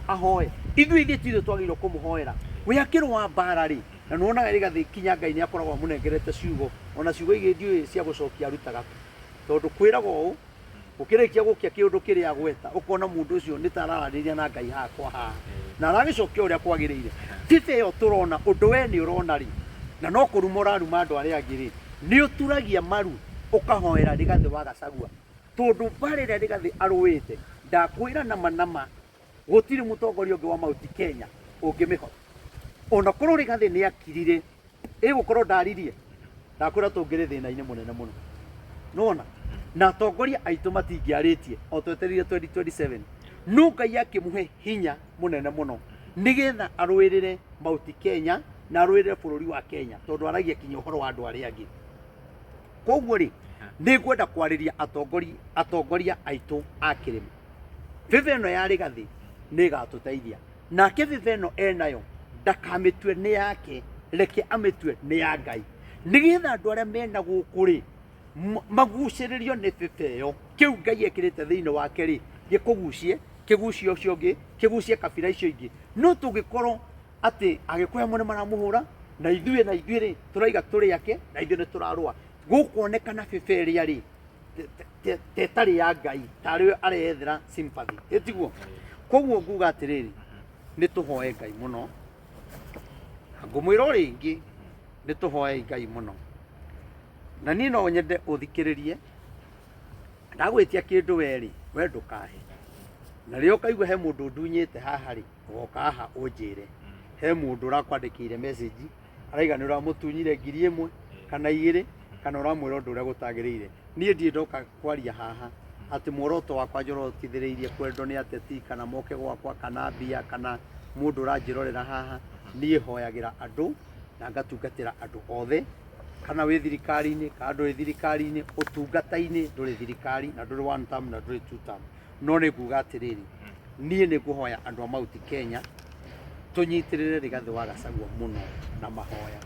S2: ahoe. Ithuĩ ithuĩ twagĩrĩirwo kũmũhoera we akĩrũa mbara rĩ, na nĩwonaga Rigathi kinya Ngai nĩ akoragwo amũnengerete ciugo, ona ciugo igĩ ndiũĩ cia gũcokia arutaga tondũ kwĩraga ũũ ũkĩrĩkia gũkia kĩũndũ kĩrĩa agweta ũkona mũndũ ũcio nĩ ta arararĩria na Ngai hakwa haha na aragĩcokia ũrĩa kwagĩrĩire. Tibe ĩyo tũrona ũndũ we nĩ ũrona rĩ, na no kũruma ũraruma andũ arĩa angĩ rĩ, nĩ ũturagia maru ũkahoera Rigathi wa Gachagua tondũ mbara ĩrĩa Rigathi arũĩte ndakwĩra nama gũtirĩ mũtongoria ũngĩ wa Mount Kenya ũngĩmĩhota. Ona korwo Rigathi nĩ akirire ĩgũkorwo ndaririe, ndakwĩra tũngĩrĩ thĩna-inĩ mũnene mũno. Nona na atongoria aitũ matingĩarĩtie o twetereire 2027, no Ngai akĩmũhe hinya mũnene mũno nĩgetha arũĩrĩre Mount Kenya na arũĩrĩre bũrũri wa Kenya tondũ aragia kinya ũhoro wa andũ arĩa angĩ. Koguo rĩ, nĩ ngwenda kwarĩria atongoria aitũ a kĩrĩma. Bibe ĩno ya Rigathi nĩ ĩgatũteithia, nake bibe ĩno enayo ndakamĩtue nĩ yake, reke amĩtue nĩ ya Ngai, nĩgetha andũ arĩa mena gũkũ rĩ magucĩrĩrio nĩ bibe ĩyo. Kĩu Ngai ekĩrĩte thĩinĩ wake rĩ gĩkũgucie, kĩgucie ũcio ũngĩ, kĩgucie kabira icio ingĩ. No tũngĩkorwo atĩ Agĩkũyũ amwe nĩ maramũhũra na ithuĩ rĩ tũraiga tũrĩ ake na ithuĩ nĩ tũrarũa, gũkuonekana bibe ĩrĩa rĩ tetarĩ ya Ngai, tarĩ areyethera sympathy, ĩtiguo. Koguo nguga atĩrĩrĩ, nĩ tũhoe Ngai mũno, ngũmwĩra o rĩngĩ nĩ tũhoe Ngai mũno, na niĩ no nyende ũthikĩrĩrie. Ndagwĩtia kĩndũ we rĩ, we ndũkahe, na rĩo ũkaigua he mũndũ ndunyĩte haha rĩ, ũgoka haha ũnjĩre. He mũndũ ũrakwandĩkĩire message araiga nĩ ũramũtunyire 1,000 kana 2 kana ũramwĩra ũndũ ũrĩa gũtagĩrĩire. Niĩ ndirĩ ndoka kwaria haha atĩ muoroto wakwa njorotithĩrĩirie kwendwo nĩ ateti kana moke gwakwa kana mbia kana mũndũ ũranjĩrorera haha. Niĩ hoyagĩra andũ na ngatungatĩra andũ othe, kana wĩ thirikari-inĩ kana ndũrĩ thirikari-inĩ, ũtungata-inĩ ndũrĩ thirikari na ndũrĩ 1 term na ndũrĩ 2 term. No nĩ nguga atĩrĩrĩ, niĩ nĩ ngũhoya andũ a Mount Kenya tũnyitĩrĩre Rigathi wa Gachagua mũno na mahoya,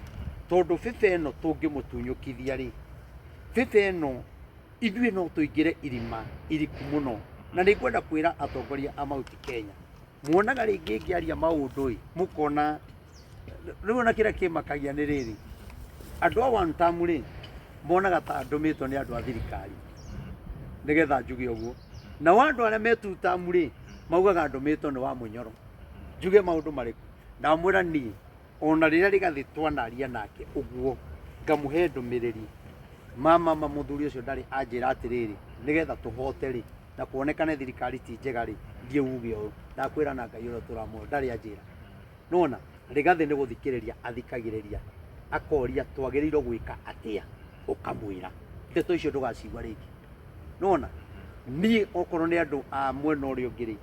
S2: tondũ bibe ĩno tũngĩmũtunyũkithia rĩ, bibe ĩno ithuĩ no tũingĩre irima iriku mũno. Na nĩ ngwenda kwĩra atongoria a Mount Kenya, muonaga rĩngĩ ngĩaria maũndũ ĩ mũkona rĩu na kĩrĩa kĩmakagia nĩ rĩrĩ, andũ a 1 term rĩ monaga ta ndũmĩtwo nĩ andũ a thirikari, nĩgetha njuge ũguo. Na andũ arĩa me 2 term rĩ maugaga ndũmĩtwo nĩ wa Mũnyoro. Njuge maũndũ marĩkũ? Ndamwĩra niĩ ona rĩrĩa Rigathi twanaria nake ũguo ngamũhe ndũmĩrĩri, mama mũthuri ũcio ndarĩ anjĩra atĩrĩrĩ, nĩgetha tũhote rĩ na kuonekane thirikari ti njega rĩ thiĩ uge ũũ. Ndakwĩra na Ngai ũrĩa tũramwona ndarĩ anjĩra. Nona Rigathi nĩ gũthikĩrĩria athikagĩrĩria, akoria twagĩrĩirwo gwĩka atĩa, ũkamwĩra. Ndeto icio ndũgacigua rĩngĩ. Nona niĩ okorwo nĩ andũ a mwena ũrĩa ũngĩ rĩ,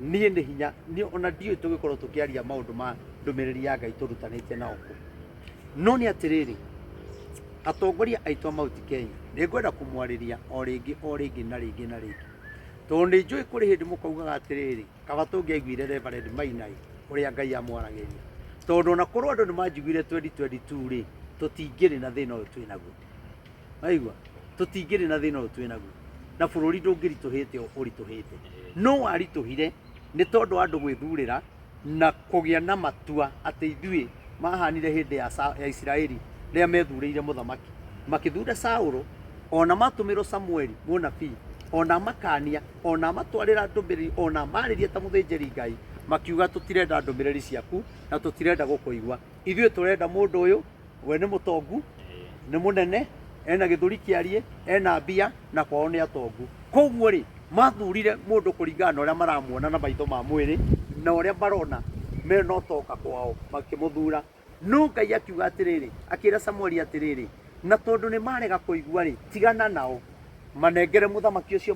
S2: niĩ nĩ hinya ona ndiũĩ tũgĩkorwo tũkĩaria maũndũ ma ndũmĩrĩri ya Ngai tũrutanĩtie nao kũ. No nĩ atĩrĩrĩ, atongoria aitũ a Mount Kenya nĩ ngwenda kũmwarĩria o rĩngĩ na rĩngĩ, tondũ nĩ njũĩ kũrĩ hĩndĩ mũkaugaga atĩrĩrĩ, kaba tũngĩaiguire Reverend Maina ũrĩa Ngai amwaragĩria, tondũ ona korwo andũ nĩ manjiguire 2022 rĩ tũtingĩrĩ na thĩna ũyũ twĩ naguo. Waigua, tũtingĩrĩ na thĩna ũyũ twĩ naguo, na bũrũri ndũngĩritũhĩte ũritũhĩte. No waritũhire nĩ tondũ andũ gwĩthurĩra na kũgĩa na matua atĩ ithuĩ mahanire hĩndĩ ya Isiraeli rĩrĩa methurĩire mũthamaki, makĩthura Saũlũ, ona matũmĩrwo Samueli mũnabii, ona makania, ona matwarĩra ndũmĩrĩri, ona marĩria ta mũthĩnjĩri Ngai, makiuga tũtirenda ndũmĩrĩri ciaku na tũtirenda gũkũigua. Ithuĩ tũrenda mũndũ ũyũ, we nĩ mũtongu, nĩ mũnene, ena gĩthũri kĩarie, ena mbia na kwao nĩ atongu. Koguo rĩ mathurire mũndũ kũringana na ũrĩa maramuona na maitho ma mwĩrĩ na ũrĩa marona mena ũtonga kwao makĩmũthura. No Ngai akiuga atĩrĩrĩ, akĩra Samueli atĩrĩrĩ, na tondũ nĩ marega kũigua rĩ, tigana nao manengere mũthamaki ũcio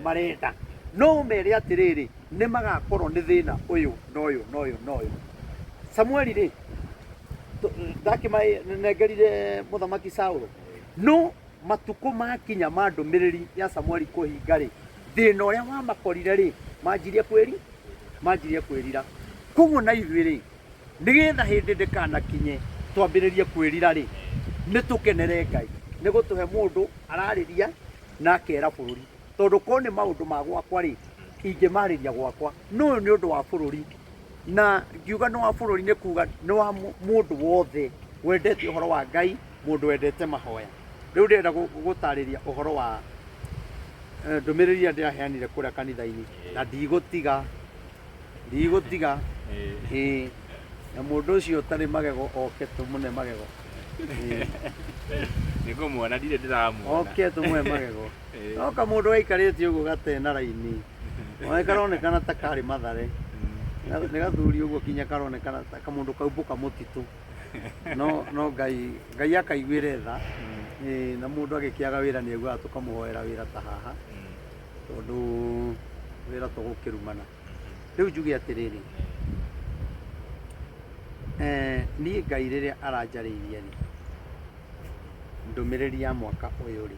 S2: marenda. No mere atĩrĩrĩ, nĩ magakorwo nĩ thĩna ũyũ na ũyũ na ũyũ na ũyũ. Samueli rĩ ndakĩmanengerire mũthamaki Saũlũ, no matukũ makinya ma ndũmĩrĩri ya Samueli kũhinga rĩ, thĩna ũrĩa wamakorire rĩ manjirie kwĩrira. Koguo na ithuĩ rĩ, nĩgetha hĩndĩ ndĩkanakinye twambĩrĩrie kwĩrira rĩ, nĩ tũkenere Ngai nĩ gũtũhe mũndũ ararĩria na akera bũrũri, tondũ korwo nĩ maũndũ ma gwakwa rĩ ingĩmarĩria gwakwa, no nĩ ũndũ wa bũrũri. Na ngiuga nĩ wa bũrũri nĩ kuga nĩ wa mũndũ wothe wendete ũhoro wa Ngai, mũndũ wendete mahoya. Rĩu ndĩrenda gũtarĩria ũhoro wa ndũmĩrĩri ĩrĩa ndĩraheanire kũrĩa kanitha-inĩ, na ndigũtiga na mũndũ ũcio ũtarĩ magego oke tũmũne magego.
S1: Nĩngũmuona ndirĩ ndĩramuona.
S2: Oke tũmũhe magego. No kamũndũ gaikarĩte ũguo gatee na raini, karonekana ta karĩ Mathare, nĩ gathuri ũguo kinya karonekana ta kamũndũ kaumbũka mũtitũ. No Ngai akaiguĩre tha, na mũndũ agĩkĩaga wĩra nĩ aiguaga tũkamũhoera wĩra ta haha, tondũ wĩra tũgũkĩrumana. Rĩu njuge atĩrĩrĩ, niĩ Ngai rĩrĩa aranjarĩirie rĩ, ndũmĩrĩri ya mwaka ũyũ rĩ,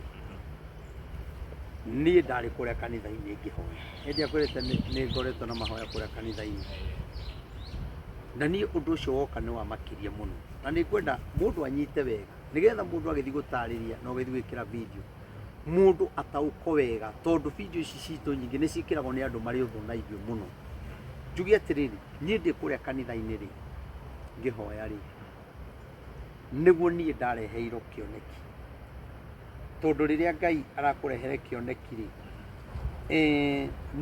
S2: niĩ ndarĩ kũrĩa kanitha-inĩ ngĩhoya. Hĩndĩ ĩrĩa kwĩrĩte nĩ ngoretwo na mahoya kũrĩa kanitha-inĩ, na niĩ ũndũ ũcio woka nĩ wamakirie mũno, na nĩ ngwenda mũndũ anyite wega, nĩgetha mũndũ agĩthiĩ gũtarĩria na ũgĩthiĩ gwĩkĩra video, mũndũ ataũko wega, tondũ video ici citũ nyingĩ nĩ ciĩkĩragwo nĩ andũ marĩ ũthũ na ithuĩ mũno. Njuge atĩrĩrĩ, niĩ ndĩ kũrĩa kanitha-inĩ rĩ ngĩhoya rĩ, nĩguo niĩ ndareheirwo kĩoneki, tondũ rĩrĩa Ngai arakũrehere kĩoneki rĩ,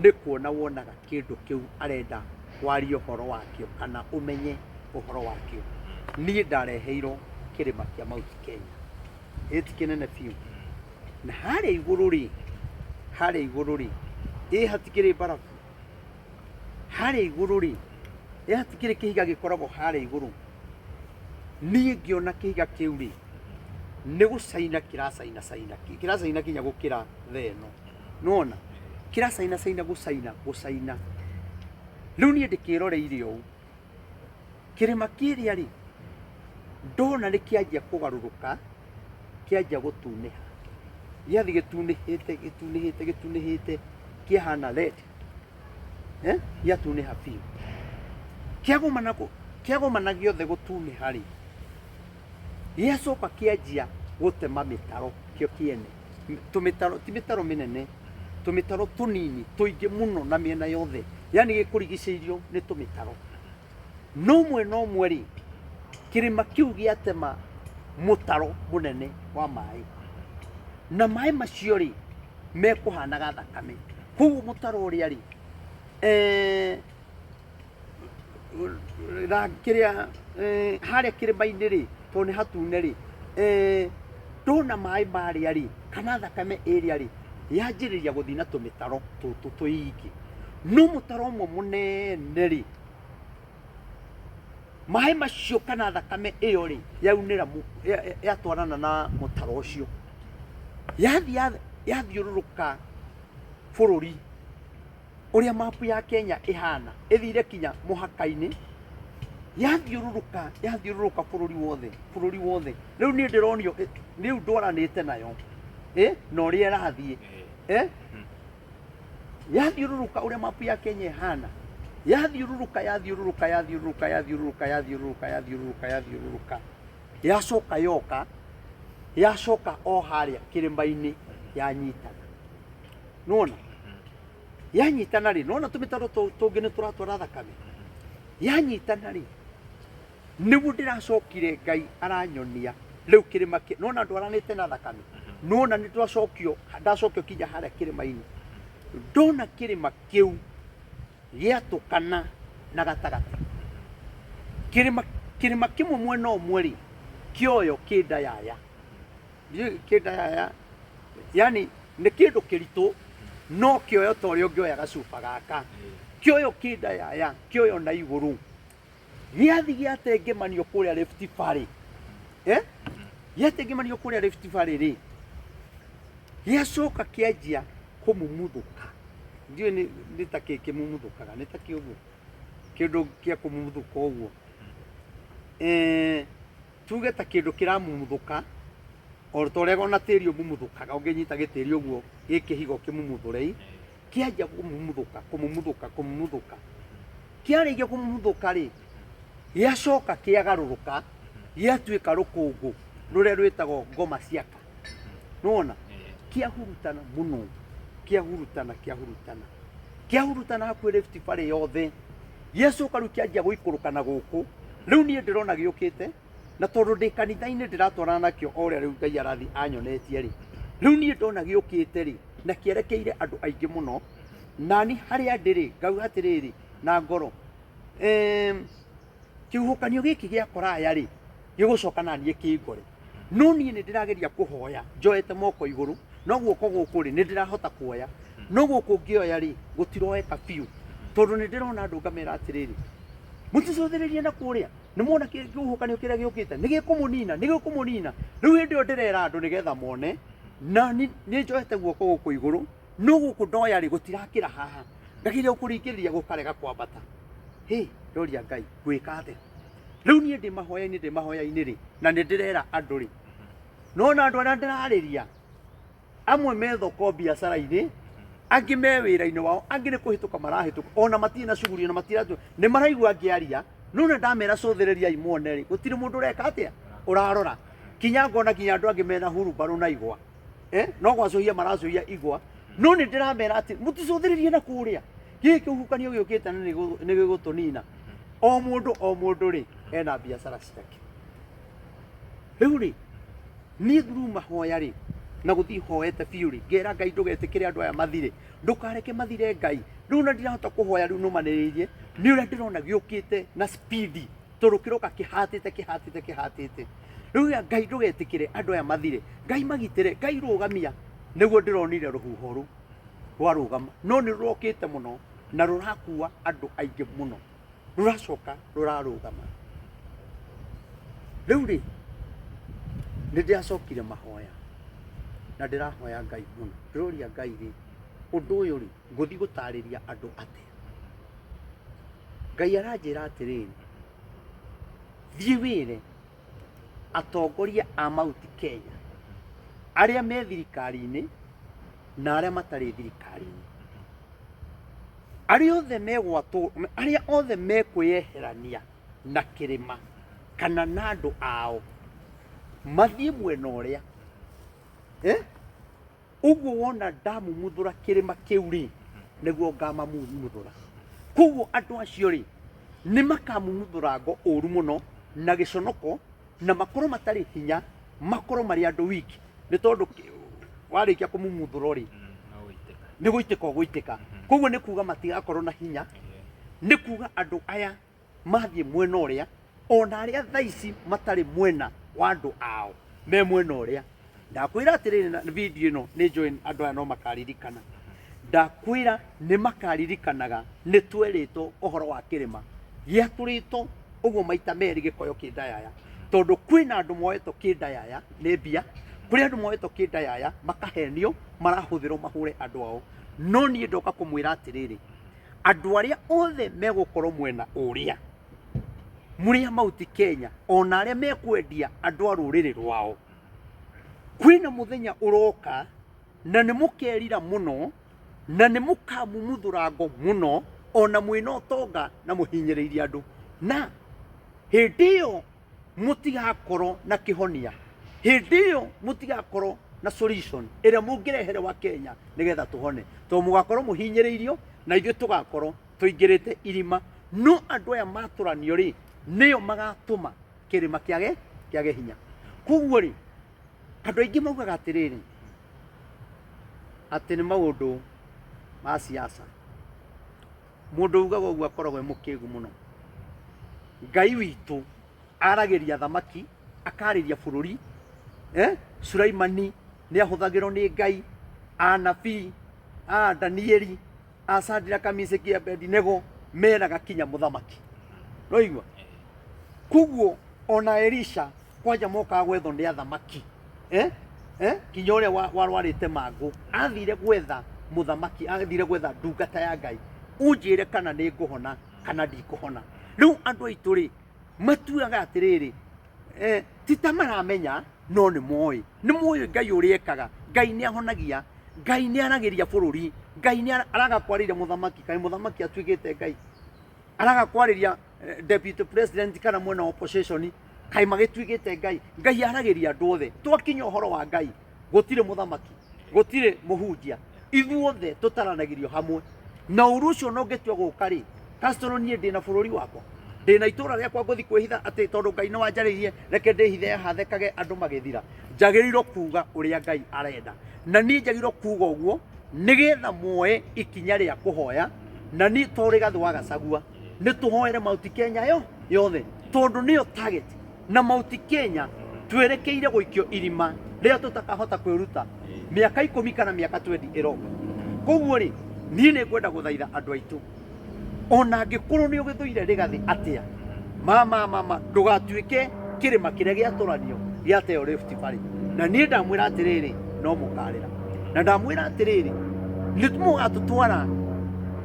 S2: nĩ kuona wonaga kĩndũ kĩu arenda warie ũhoro wakĩo kana ũmenye ũhoro wakĩo. Niĩ ndareheirwo kĩrĩma kĩa Mount Kenya, ĩti kĩnene biũ, na harĩa igũrũ rĩ hatikĩrĩ mbarabu, harĩa igũrũ rĩ hatikĩrĩ kĩhiga gĩkoragwo harĩa igũrũ. Niĩ ngĩona kĩhiga kĩu rĩ, nĩ gũcaina kĩracaina kinya gũkĩra theno, nona kĩracaina gũcaina. Rĩu niĩ ndĩkĩroreire ũũ, kĩrĩma kĩrĩa rĩ ndona nĩ kĩanjia kũgarũrũka, kĩanjia gũtunĩha, gĩathiĩ gĩtunĩhĩte kĩahana red, gĩatunĩha biũ, kĩagomana gĩothe gũtunĩha rĩ, gĩacoka kĩanjia gũtema mĩtaro kĩo kĩene, tũmĩtaro ti mĩtaro mĩnene, tũmĩtaro tũnini tũingĩ mũno na mĩena yothe, yani gĩkũrigicĩirio nĩ tũmĩtaro. No mwena ũmwe rĩ kĩrĩma kĩu gĩatema mũtaro mũnene wa maĩ, na maĩ macio rĩ mekũhanaga thakame. Koguo mũtaro ũrĩa rĩ kĩrĩa harĩa kĩrĩma-inĩ rĩ, tondũ nĩ hatune rĩ, ndona maĩ marĩa rĩ kana thakame ĩrĩa rĩ yanjĩrĩria gũthiĩ na tũmĩtaro tũtũ tũingĩ, no mũtaro ũmwe mũnene rĩ, maĩ macio kana thakame ĩyo rĩ yaunĩra yatwarana na mũtaro ũcio, yathiũrũrũka bũrũri ũrĩa mapu ya Kenya ĩhana, ĩthire kinya mũhaka-inĩ, yathiũrũrũka bũrũri wothe. Rĩu niĩ ndĩronio, rĩu ndwaranĩte nayo na ũrĩa ĩrathiĩ, yathiũrũrũka ũrĩa mapu ya Kenya ĩhana, yathiũrũrũka, yacoka o harĩa kĩrĩma-inĩ yanyitana, nona yanyitana rĩ, nona tũmĩtaro tũngĩ nĩ tũratwara thakame, yanyitana rĩ, nĩguo ndĩracokire Ngai aranyonia rĩu kĩrĩma kĩ, nona ndwaranĩte na thakame, nona nĩ ndacokio kinya harĩa kĩrĩma-inĩ, ndona kĩrĩma kĩu gĩatũkana na gatagatĩ, kĩrĩma kĩmwe mwena ũmwe rĩ kĩoyo kĩndayaya, yani nĩ kĩndũ kĩritũ no kĩoyo ta ũrĩa ũngĩoya gacuba gaka, kĩoyo kĩndayaya, kĩoyo na igũrũ, gĩathi gĩatengemanio kũrĩa Rift Valley, gĩatengemanio kũrĩa Rift Valley rĩ, gĩacoka kĩanjia kũmumuthũka, ndiũĩ nĩ ta kĩmumuthũkaga, nĩ ta kĩũguo kĩndũ gĩa kũmumuthũka ũguo, tuge ta kĩndũ kĩramumuthũka, o ta ũrĩa ona tĩri ũmumuthũkaga, ũngĩnyita gĩtĩri ũguo gĩkĩhiga ũkĩmumuthũrei, kĩanjia kũmumuthũka, kĩarĩkia kũmumuthũka rĩ, gĩacoka kĩagarũrũka, gĩatuĩka rũkũngũ, ruria rwitagwo ngoma ciaka nona kiahurutana muno kiahurutana hakuhĩ Rift Valley yothe Yesu karu kianjia guikurukana guku riu nie ndirona giukite na tondu ndi kanitha-ini ndiratwarana nakio o ria riu Ngai arathi anyonetie ri riu nie ndona giukite ri na kierekeire andu aingi muno nani haria ndiri ngauga atiriri na ngoro kiuhukanio giki gia koraya ri gigucoka nanie kingore no nie ndirageria kuhoya njoete moko iguru no guoko guku ri ndirahota kuoya no guku ngioya ri gutiroeka biu tondu ndirona andu ngamera atiriri muticotheririe na kuria nimwona kiuhukanio kiria giukite nigikumunina riu hindi o ndirera andu nigetha mone na ni njoete guoko guku iguru no guku ndoya ri gutirakira haha ngagiria kuringiriria gukarega kwambata ndoria Ngai gwika atia riu nie ndi mahoya-ini ri na ndirera andu ri nona andu aria ndirariria amwe me thoko biacara-ini angi me wira-ini wao angi ni kuhituka marahituka ona matirĩ na shughuli na matiratu ni maraigua ngiaria nona ndamera cotheriai muone ri gutiri mundu ureka atia urarora kinya ngona kinya andu angi mena hurubaru na igwa no gwacohia maracohia igwa no ni ndiramera ati muticotheririe na kuria giki kiuhukanio giukite ni gigutunina o mundu ri ena biacara ciake riu ri ni through mahoya ri na guthi hoete biu ri ngera Ngai ndugetikire andu aya mathire ndukareke mathire Ngai riu na ndirahota kuhoya riu numaniririe ni uria ndirona giukite na speed tondu kiroka kihatite riu Ngai ndugetikire andu aya mathire Ngai magitire Ngai rugamia niguo ndironire ruhuho ru rwarugama no ni rukite muno na rurakua andu aingi muno ruracoka rurarugama riu ri ndiracokire mahoya na ndirahoya Ngai muno ndiroria Ngai ri undu uyu ri nguthi gutariria andu atia Ngai aranjira atiriri thii wire atongoria a Mount Kenya aria me thirikari-ini na aria matari thirikari-ini aria othe mekwiyeherania na kirima kana na andu ao mathie mwena uria uguo wona ndamumuthura kirima kiu ri niguo ngamamumuthura koguo andu acio ri ni makamumuthura ngo uru muno na giconoko na makorwo matari hinya makorwo mari andu wiki ni tondu warikia kumumuthura ri ni guitika koguo ni kuga matigakorwo na hinya ni kuga andu aya mathie mwena uria ona aria thaici matari mwena wa andu ao me mwena uria ndakwira atiriri na video ino ni join andu aya no makaririkana ndakwira ni makaririkanaga ni tweritwo uhoro wa kirima giaturito uguo maita meri gikoyo kindayaya tondu kwina andu moetwo kindayaya ni mbia kuri andu moetwo kindayaya makahenio marahuthirwo mahure andu ao no nie ndoka kumwira atiriri andu aria othe megukorwo mwena uria muria Mount Kenya ona aria mekwendia andu a ruriri rwao kwina muthenya uroka na ni mukerira muno na ni mukamumuthura ngo muno ona mwina utonga na muhinyiriria andu na hindi iyo mutigakorwo na kihonia hindi iyo mutigakorwo na solution iria mungirehere wa Kenya nigetha tuhone to mugakorwo muhinyiriirio na ithuĩ tugakorwo tuingirite irima no andu aya maturanio ri nio magatuma kirima kiage hinya koguo ri andu aingi maugaga atiriri ati ni maundu ma siasa mundu ugaga uguo akoragwo e mukigu muno Ngai witu arageria thamaki akariria bururi Sulaimani ni ahuthagirwo ni Ngai anabii Danieli Shadraka Meshaki Abedinego meraga kinya muthamaki no igua kuguo ona Elisha kwanja moka gwetho ni athamaki kinya uria warwarite mangu athire gwetha muthamaki athire gwetha ndungata ya Ngai unjire kana ni nguhona kana ndikuhona riu andu aitu ri matuaga atiriri tita maramenya no ni moi Ngai uria ekaga Ngai ni ahonagia Ngai ni arageria bururi Ngai ni araga kwariria muthamaki kai muthamaki atuigite Ngai araga kwariria deputy president kana mwena opposition kai magituigite ngai aragiria andu othe twakinya uhoro wa ngai gutire muthamaki gutire muhunjia ithuothe tutaranagirio hamwe na uru ucio no ngetua guka ri Castro nie ndina bururi wakwa ndina itura riakwa nguthi kwihitha ati tondu ngai no wanjaririe reke ndihithe hathekage andu magithira njagiriro kuga uria ngai arenda na nie njagiriro kuga uguo nigetha muoe ikinya ria kuhoya na nie tori gathu wa Gachagua ni tuhoere Mount Kenya yothe tondu niyo target na Mount Kenya twerekeire guikio irima ria tutakahota kwiruta miaka 10 kana miaka 20 iroka koguo ri nie ni kwenda guthaitha andu aitu ona ngikuru ni ugithuire rigathi atia mama ndugatuike kirima kiria giaturanio giateo Rift Valley na nie ndamwira atiriri no mukarira na ndamwira atiriri nitumugatutwara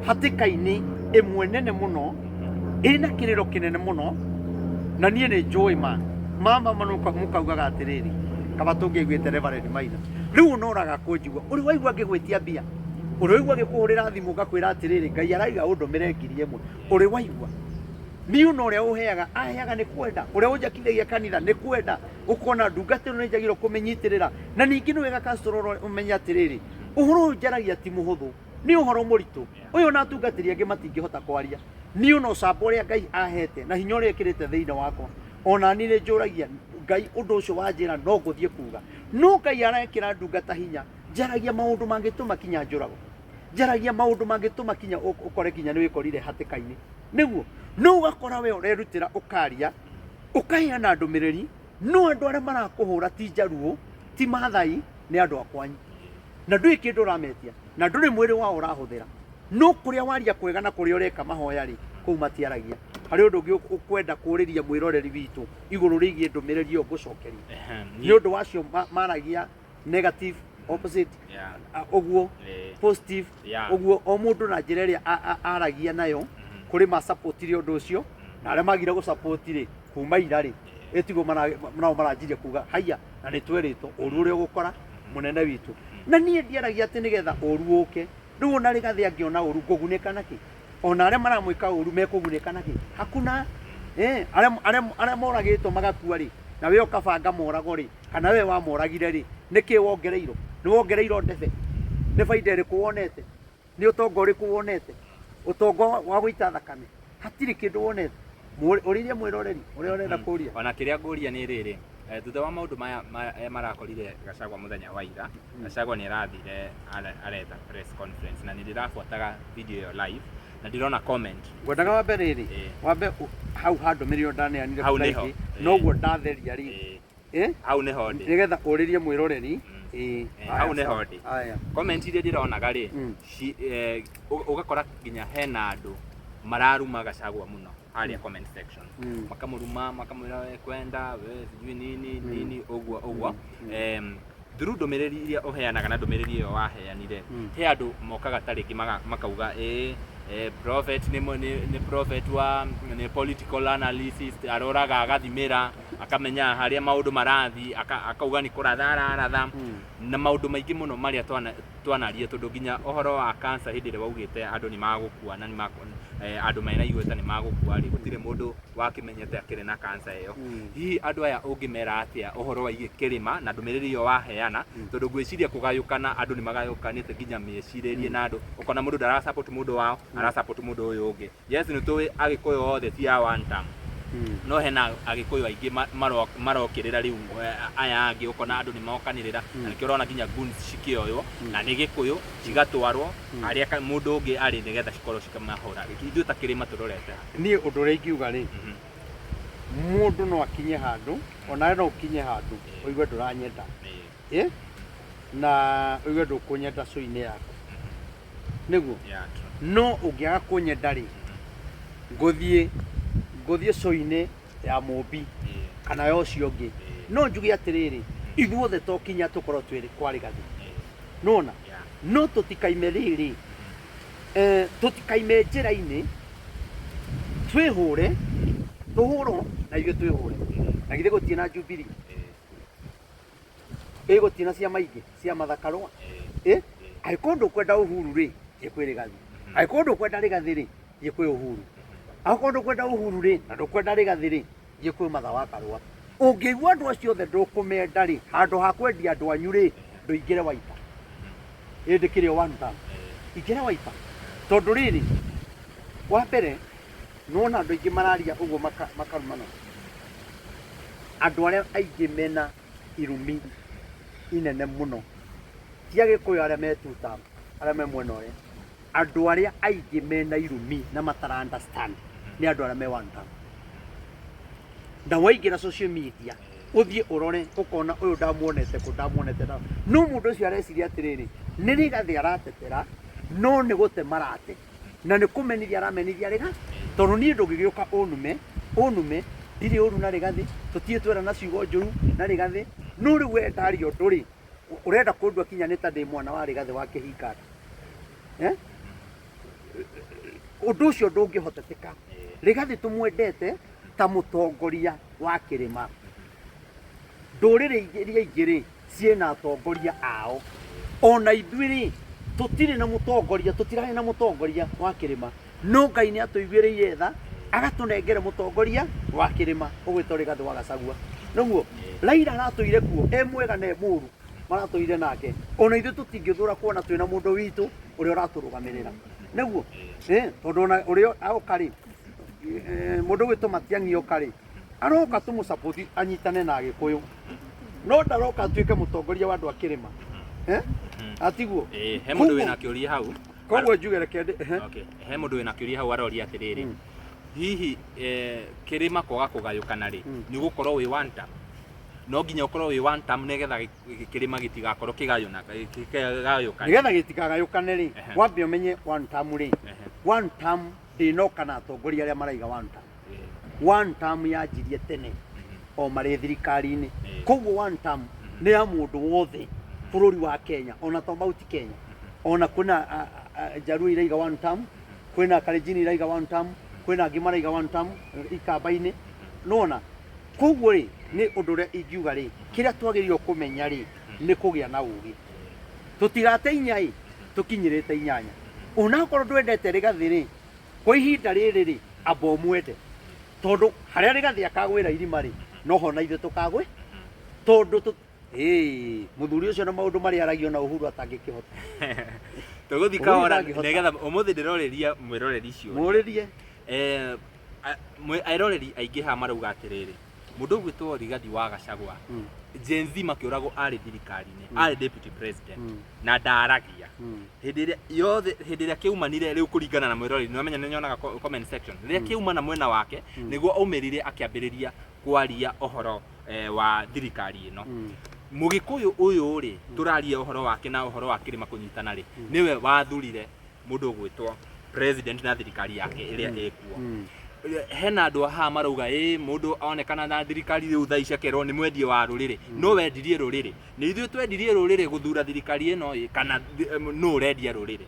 S2: hatikaini imwe nene muno ina kiriro kinene muno na nie ni njui mama manuka mukaugaga atiriri kaba tungiguite Reverend Maina riu noraga kunjigua uri waigua ngigwitia mbia uri waigua ngikuhurira thimu ngakwira atiriri ngai araiga undumire ngiri imwe uri waigua ni uno uria uheaga aheaga ni kwenda uria unjakithagia kanitha ni kwenda ukona ndungata no njagiro kumenyitirira na ningi no wega Castro umenya atiriri uhoro njaragia ti muhuthu ni uhoro muritu uyu na tungatiria ngi matingihota kwaria ni uno camba uria ngai ahete na hinya uria ekirite thiini wakwa ona ni ni njuragia ngai undu ucio wanjira no nguthie kuga no ngai arekira ndungata hinya njaragia maundu mangituma kinya njurago njaragia maundu mangituma kinya ukore kinya ni wikorire hatikaini niguo no ugakora we urerutira ukaria ukaheana ndumiriri no andu aria marakuhura ti njaruo ti mathai ni andu akwanyu na ndui kindu rametia na nduri mwiri wa urahuthira no kuria waria kwega na kuria ureka mahoya ri kuu matiaragia hari undu ungi ukwenda kuriria mwiroreri witu iguru rigie ndumiriri yo gucokeria ni undu wacio maragia negative opposite uguo positive uguo o mundu na njira iria aragia nayo kuri ma support ri undu ucio na aria magira gu support ri kuma ira ri etigo nao maranjirie kuga haya na ni tweritwo uru uri gukora munene witu na nie ndiaragia ati nigetha uru uke riu ona rigathi angiona uru nguguneka naki ona aria maramwika uru mekuguneka naki hakuna aria moragitwo magakua ri na we ukabanga morago ri kana we wa moragire ri niki wongereiro ni wongereiro ndebe ni faida iriku wonete ni utongo uriku wonete utongo wa guita thakame hatiri kindu wonete uriria mwiroreri uria urenda kuria
S1: ona kiria nguria ni riri thutha wa maundu maya marakorire Gachagua muthenya wa ira Gachagua ni arathire aretha press conference na nindirafuataga video yo live na ndirona comment
S2: ngwendaga wambe riri wambe hau handu mirio ndaneanire
S1: hau
S2: noguo ndatheria ri
S1: hau ni hondi
S2: nigetha uririe mwiroreri
S1: hau ni hondi comment iria ndironaga ri ugakora nginya hena andu mararuma Gachagua muno haria comment section makamuruma makamwira we kwenda we sijui nini ogwa through ndumiriri iria uheanaga na ndumiriri iyo waheanire he andu mokaga tariki makauga prophet ni prophet wa ni political analyst aroraga agathimira akamenya haria maundu marathi akauga ni kuratha na maundu maingi muno maria twanarie tondu nginya ohoro wa cancer hindire waugite andu ni magukua na ni andu maina igweta ni magukua ri gutire mundu wakimenyete akire na cancer iyo hihi andu aya ungimera atia ohoro wa igikirima na ndumiriri iyo waheana tondu gwiciria kugayukana andu ni magayukanite nginya mecirerie na andu ukona mundu ndara support mundu wao ara support mundu uyu ungi yes ni tuwi agikuyu othe ti ya one time no hena agikuyu aingi marokirira riu aya angi ukona andu ni mokanirira na nikio urona nginya guns cikioyo na ni gikuyu cigatwarwo aria mundu ungi ari nigetha cikorwo cikamahura ithu takirima turorete
S2: ni undu uri ngiuga ri mundu no akinye handu ona no ukinye handu uigwe nduranyenda na uigwe ndukunyenda cuini yaku niguo no ungiaga kunyenda ri nguthie cuini ya mumbi kana yo cio ngi no njugi atiriri ithuothe tokinya tukorwo twiri kwari gathi nona no tutikaime riri tutikaime njira-ini twihure tuhuro na ithuĩ twihure na githĩ gũtirĩ na Jubilee gũtirĩ na ciama ingĩ cia mathakarwa angĩkorwo ndũkwenda Uhuru rĩ gĩkwĩ Rigathi angĩkorwo ndũkwenda Rigathi rĩ gĩkwĩ Uhuru angĩkorwo ndũkwenda Uhuru rĩ na ndũkwenda Rigathi rĩ gĩkwĩ Martha wa Karua Ũngĩigua andũ acio othe ndũkũmenda rĩ, handũ ha kwendia andũ anyu rĩ, ndũingĩre Wiper. Ĩndĩ kĩrĩ one term. Ingĩra Wiper. Tondũ rĩrĩ, wa mbere, nona andũ aingĩ mararia ũguo makarumana. Andũ arĩa aingĩ mena irumi inene mũno. Ti Agĩkũyũ arĩa me two term, arĩa me mwena ũrĩa. Andũ arĩa aingĩ mena irumi na matara understand nĩ andũ arĩa me one term. Na waingĩra social media, ũthiĩ ũrore ũkona ũyũ ndamuonete kũ ndamuonete na. No mũndũ ũcio areciria atĩrĩrĩ, nĩ Rigathĩ aratetera, no nĩ gũte marate. Na nĩ kũmenithia aramenithia Rigathĩ. Tondũ niĩ ndũngĩgĩũka ũnume, ndirĩ ũru na Rigathĩ, tũtiĩ twera na ciugo njũru na Rigathĩ. No rĩu we ndaria ũndũ rĩ, ũrenda kũndua kinya nĩ ta ndĩ mwana wa Rigathĩ wa kĩhingana. Ũndũ ũcio ndũngĩhoteteka. Rigathĩ tũmwendete ta mũtongoria wa kĩrĩma. Ndũrĩrĩ iria ingĩ rĩ, ciĩna atongoria ao. Ona ithuĩ rĩ, tũtirĩ na mũtongoria, tũtirarĩ na mũtongoria wa kĩrĩma. No Ngai nĩ atũiguĩrĩire tha, agatũnengera mũtongoria wa kĩrĩma ũgwĩtwo Rigathĩ wa Gachagua. Noguo Raila aratũire kuo e mwega na e mũru maratũire nake. Ona ithuĩ tũtingĩthũra kuona twĩna mũndũ witũ ũrĩa ũratũrũgamĩrĩra. Noguo tondũ ona ũrĩa aoka rĩ, mũndũ gwĩtwo Matiang'i oka rĩ, aroka tũmũ-support anyitane na Agĩkũyũ. No ndaroka atuĩke mũtongoria wa andũ a kĩrĩma. Atiguo.
S1: He mũndũ wĩna kĩũria hau.
S2: Koguo njuge reke
S1: Okay. He mũndũ wĩna kĩũria hau aroria atĩrĩrĩ. Hihi kĩrĩma kwaga kũgayũkana rĩ, nĩ gũkorwo wĩ one term. No nginya ũkorwo wĩ one term nĩgetha kĩrĩma gĩtigakorwo kĩgayũkana.
S2: Nĩgetha gĩtikagayũkane rĩ, wambe ũmenye one term rĩ. One term ndĩnoka na atongoria arĩa maraiga one term. One term yanjirie tene o marĩ thirikari-inĩ. Koguo one term nĩ ya mũndũ wothe bũrũri wa Kenya, ona to mauti Kenya. Ona kwĩna Jaruo iraiga one term, kwĩna Kalenjin iraiga one term, kwĩna angĩ maraiga one term Ikamba-inĩ. Nona koguo rĩ, nĩ ũndũ ũrĩa ingiuga rĩ, kĩrĩa twagĩrĩirwo kũmenya rĩ, nĩ kũgĩa na ũũgĩ. Tũtigate inya rĩ, tũkinyĩrĩte inyanya. Onakorwo ndwendete Rigathĩ rĩ, kwa ihinda rĩrĩ rĩ, amba ũmwende. Tondũ harĩa Rigathĩ akagwĩra irima rĩ, noho na ithuĩ tũkagwe. Tondũ mũthuri ũcio na maũndũ marĩa aragio na Uhuru atangĩkĩhota.
S1: Tũgũthika ora nĩgetha ũmũthĩ ndĩroreria mwĩroreri icio.
S2: Mũrĩrie.
S1: Airoreri aingĩ haha marauga atĩrĩrĩ, mũndũ ũgwĩtwo Rigathĩ wa Gachagua, Gen Z makĩũragwo arĩ thirikari-inĩ, arĩ deputy president na ndaragia. Hĩndĩ ĩrĩa kĩumanire rĩu kũringana na mwĩroreri, nĩ wamenya nĩ nyonaga comment section. Rĩrĩa kĩuma mwena wake nĩguo aumĩrire akĩambĩrĩria kwaria ũhoro wa thirikari ĩno. Mũgĩkũyũ ũyũ rĩ, tũraria ũhoro wake na ũhoro wa kĩrĩma kũnyitana rĩ, nĩwe wathurire mũndũ ũgwĩtwo president na thirikari yake ĩrĩa ĩkuo. Hena andũ haha marauga mũndũ onekana na thirikari rĩu thaa ici akerwo nĩ mwendie wa rũrĩrĩ. No wendirie rũrĩrĩ? Nĩ ithuĩ twendirie rũrĩrĩ gũthura thirikari ĩno kana no ũrendia rũrĩrĩ?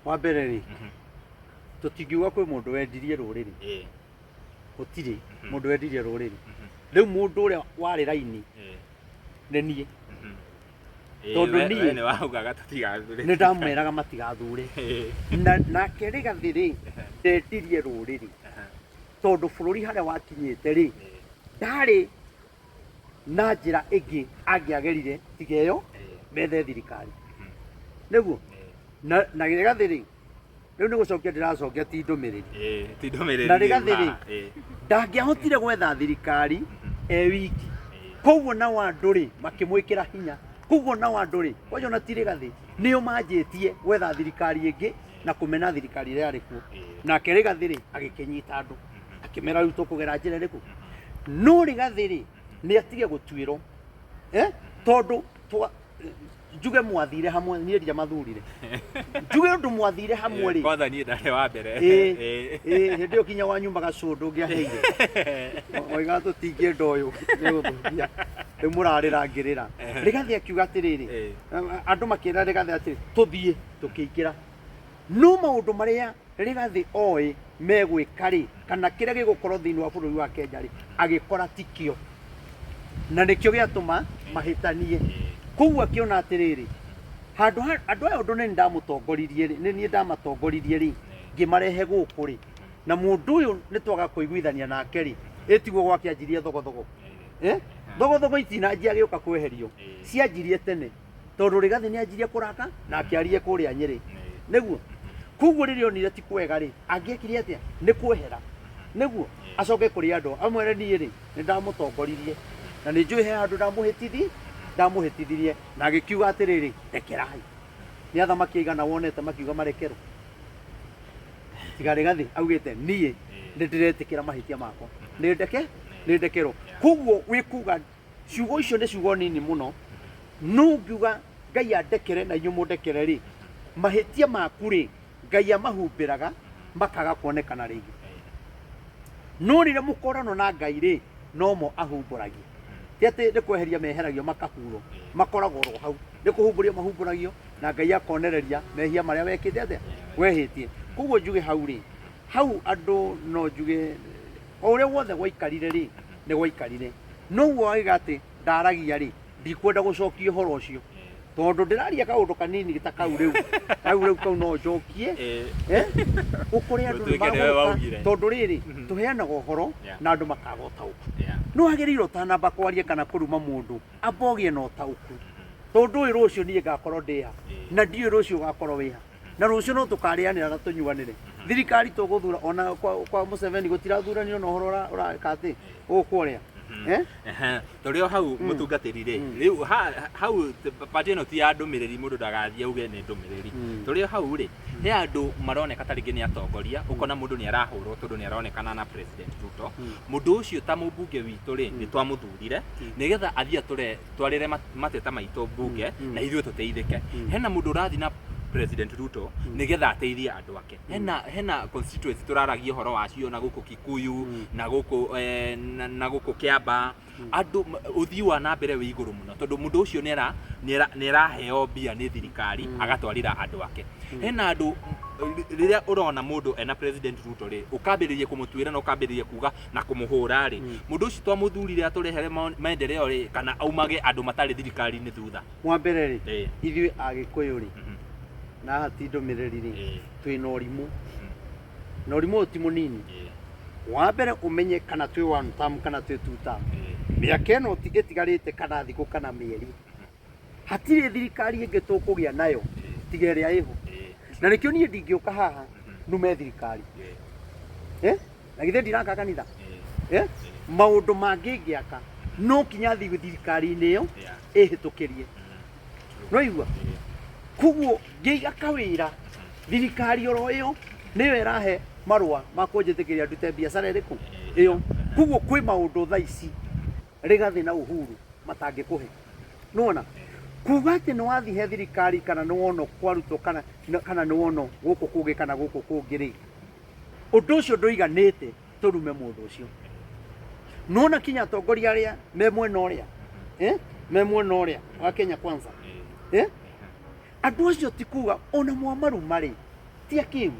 S2: Wa mbere rĩ, tũtingiuga kwĩ mũndũ wendirie rũrĩrĩ. Gũtirĩ mũndũ wendirie rũrĩrĩ. Rĩu mũndũ ũrĩa warĩ raini nĩ niĩ. Tondũ niĩ
S1: nĩ waugaga tũtigathure.
S2: Nĩ ndamwĩraga matigathure. Nake Rigathĩ rĩ, ndendirie rũrĩrĩ. Tondũ bũrũri harĩa wakinyĩte rĩ, ndarĩ na njĩra ĩngĩ angĩagerire tiga ĩyo methe thirikari. Nĩguo na Rigathĩ rĩ, rĩu nĩ gũcokia ndĩracokia ti ndũmĩrĩri.
S1: Ti ndũmĩrĩri.
S2: Na Rigathĩ rĩ, ndangĩahotire gwetha thirikari wiki. Koguo na andũ rĩ makĩmwĩkĩra hinya. Koguo na andũ rĩ, kwanja ona ti Rigathĩ, nĩo manjĩtie gwetha thirikari ĩngĩ na kũmena thirikari ĩrĩa yarĩ kuo. Nake Rigathĩ rĩ agĩkĩnyita andũ, akĩmera rĩu tũkũgera njĩra ĩrĩkũ. No Rigathĩ rĩ, nĩ atige gũtuĩrwo. Tondũ njuge mwathire hamwe, niĩ ndiamathurire. Njuge ũndũ mwathire hamwe rĩ.
S1: Kwanza niĩ ndarĩ wa mbere.
S2: Hĩndĩ ĩyo kinya wanyumaga cũndũ ngĩaheire. Oiga tũtingĩenda ũyũ nĩ ũthũkia. Rĩu mũrarĩra ngĩrĩra. Rigathĩ akiuga atĩrĩrĩ, andũ makĩĩra Rigathĩ atĩrĩ, tũthiĩ tũkĩingĩra. No maũndũ marĩa Rigathĩ oĩ megwĩka rĩ, kana kĩrĩa gĩgũkorwo thĩinĩ wa bũrũri wa Kenya rĩ, agĩkora tikĩo. Na nĩkĩo gĩatũma mahĩtanie. Koguo akĩona atĩrĩrĩ, andũ aya ũndũ nĩ ndamũtongoririe rĩ, nĩ niĩ ndamatongoririe rĩ, ngĩmarehe gũkũ rĩ, na mũndũ ũyũ nĩ twaga kũiguithania nake rĩ, ĩtiguo gwake anjirie thogothogo. thogo itinanjia gĩũka kweherio cianjirie tene tondũ Rigathĩ nĩ anjirie kũraka na akĩarie kũrĩa Nyĩrĩ nĩguo koguo rĩrĩa onire ti kwega rĩ angĩekire atĩa nĩ kwehera nĩguo acoke kũrĩ andũ amwere niĩ rĩ nĩ ndamũtongoririe na nĩ njũĩ he handũ ndamũhĩtithirie na agĩkiuga atĩrĩrĩ rekerai nĩ athamaki aigana wonete makiuga marekerwo tiga Rigathĩ augĩte niĩ nĩ ndĩretĩkĩra mahĩtia makwa nĩ ndekerwo koguo wĩkuga ciugo icio nĩ ciugo nini mũno no ngiuga Ngai andekere na inyuĩ mũndekere rĩ mahĩtia maku rĩ Ngai amahumbĩraga makaga kuonekana rĩngĩ no rĩrĩa mũkorano na Ngai rĩ no mo ahumbũragia ti atĩ nĩ kweheria meheragio makahurwo makoragwo ro hau nĩ kũhumbũrio mahumbũragio na Ngai akonereria mehia marĩa wekĩte atĩa wehĩtie koguo njuge hau rĩ hau andũ no njuge o ũrĩa wothe gwaikarire rĩ nĩ gwaikarire no woiga atĩ ndaragia rĩ ndikwenda gũcokia ũhoro ũcio tondũ ndĩraria kaũndũ kanini ta kau rĩu no njokie ũkũrĩa andũ nĩmagũka tondũ rĩrĩ tũheanaga ũhoro na andũ makaga ũtaũku no agĩrĩirwo ũtanamba kwaria kana kũruma mũndũ amba ũgĩe na ũtaũku tondũ ũyũ rũciũ niĩ ngakorwo ndĩha na ndiũĩ rũciũ ũgakorwo wĩha na rũciũ no tũkarĩanĩra na tũnyuanĩre thirikari tũgũthura ona kwa Museveni gũtirathuranio na ũhoro ũraka atĩ ũkũrĩa
S1: tũrĩ o hau mũtungatĩri rĩ rĩu hau pati ĩno ti ya ndũmĩrĩri mũndũ ndagathiĩ auge nĩ ndũmĩrĩri tũrĩ o hau rĩ he andũ maroneka ta rĩngĩ nĩ atongoria ũkona mũndũ nĩ arahũrwo tondũ nĩ aronekana na President Ruto mũndũ ũcio ta mũmbunge witũ rĩ nĩ twamũthurire nĩgetha athiĩ twarĩre mateta maitũ mbunge na ithuĩ tũteithĩke hena mũndũ ũrathiĩ na President Ruto nĩgetha ateithie andũ ake hena constituency tũraragia ũhoro wacio na gũkũ Kikuyu na gũkũ Kiamba andũ ũthii wa na mbere wĩ igũrũ mũno tondũ mũndũ ũcio nĩ araheo mbia nĩ thirikari agatwarĩra andũ ake hena andũ rĩrĩa ũrona mũndũ ena President Ruto rĩ ũkambĩrĩria kũmũtuĩra na ũkambĩrĩria kuga na kũmũhũra rĩ mũndũ ũcio twamũthurire atũrehere maendeleo rĩ kana aumage andũ matarĩ thirikari-inĩ thutha
S2: mwambere rĩ ithuĩ Agĩkũyũ rĩ na hati ndũmĩrĩri rĩ twĩna ũrimũ na ũrimũ ũyũ ti mũnini wa mbere ũmenye kana twĩ one term kana twĩ two term mĩaka ĩno ĩtigarĩte kana thikũ kana mĩeri hatirĩ thirikari ĩngĩ tũkũgĩa nayo tiga ĩrĩa ĩho na nĩkĩo niĩ ndingĩũka haha nume thirikari na githĩ ndiraka kanitha maũndũ mangĩ ngĩaka no kinya thiĩ thirikari-inĩ ĩyo ĩhĩtũkĩrie no igua koguo ngĩiga kawĩra thirikari oro ĩyo nĩyo ĩrahe marũa ma kũnjĩtĩkĩria ndute biacara ĩrĩkũ ĩyo koguo kwĩ maũndũ thaa ici Rigathĩ na Uhuru matangĩkũhe nĩwona kuga atĩ nĩ wathiĩ he thirikari kana nĩ wona kwarutwo kana nĩ wona gũkũ kũngĩ kana gũkũ kũngĩ rĩ ũndũ ũcio ndũiganĩte tũrume mũndũ ũcio nĩwona kinya atongoria arĩa me mwena ũrĩa wa Kenya Kwanza andũ acio ti kuga ona mwamaruma rĩ ti akĩu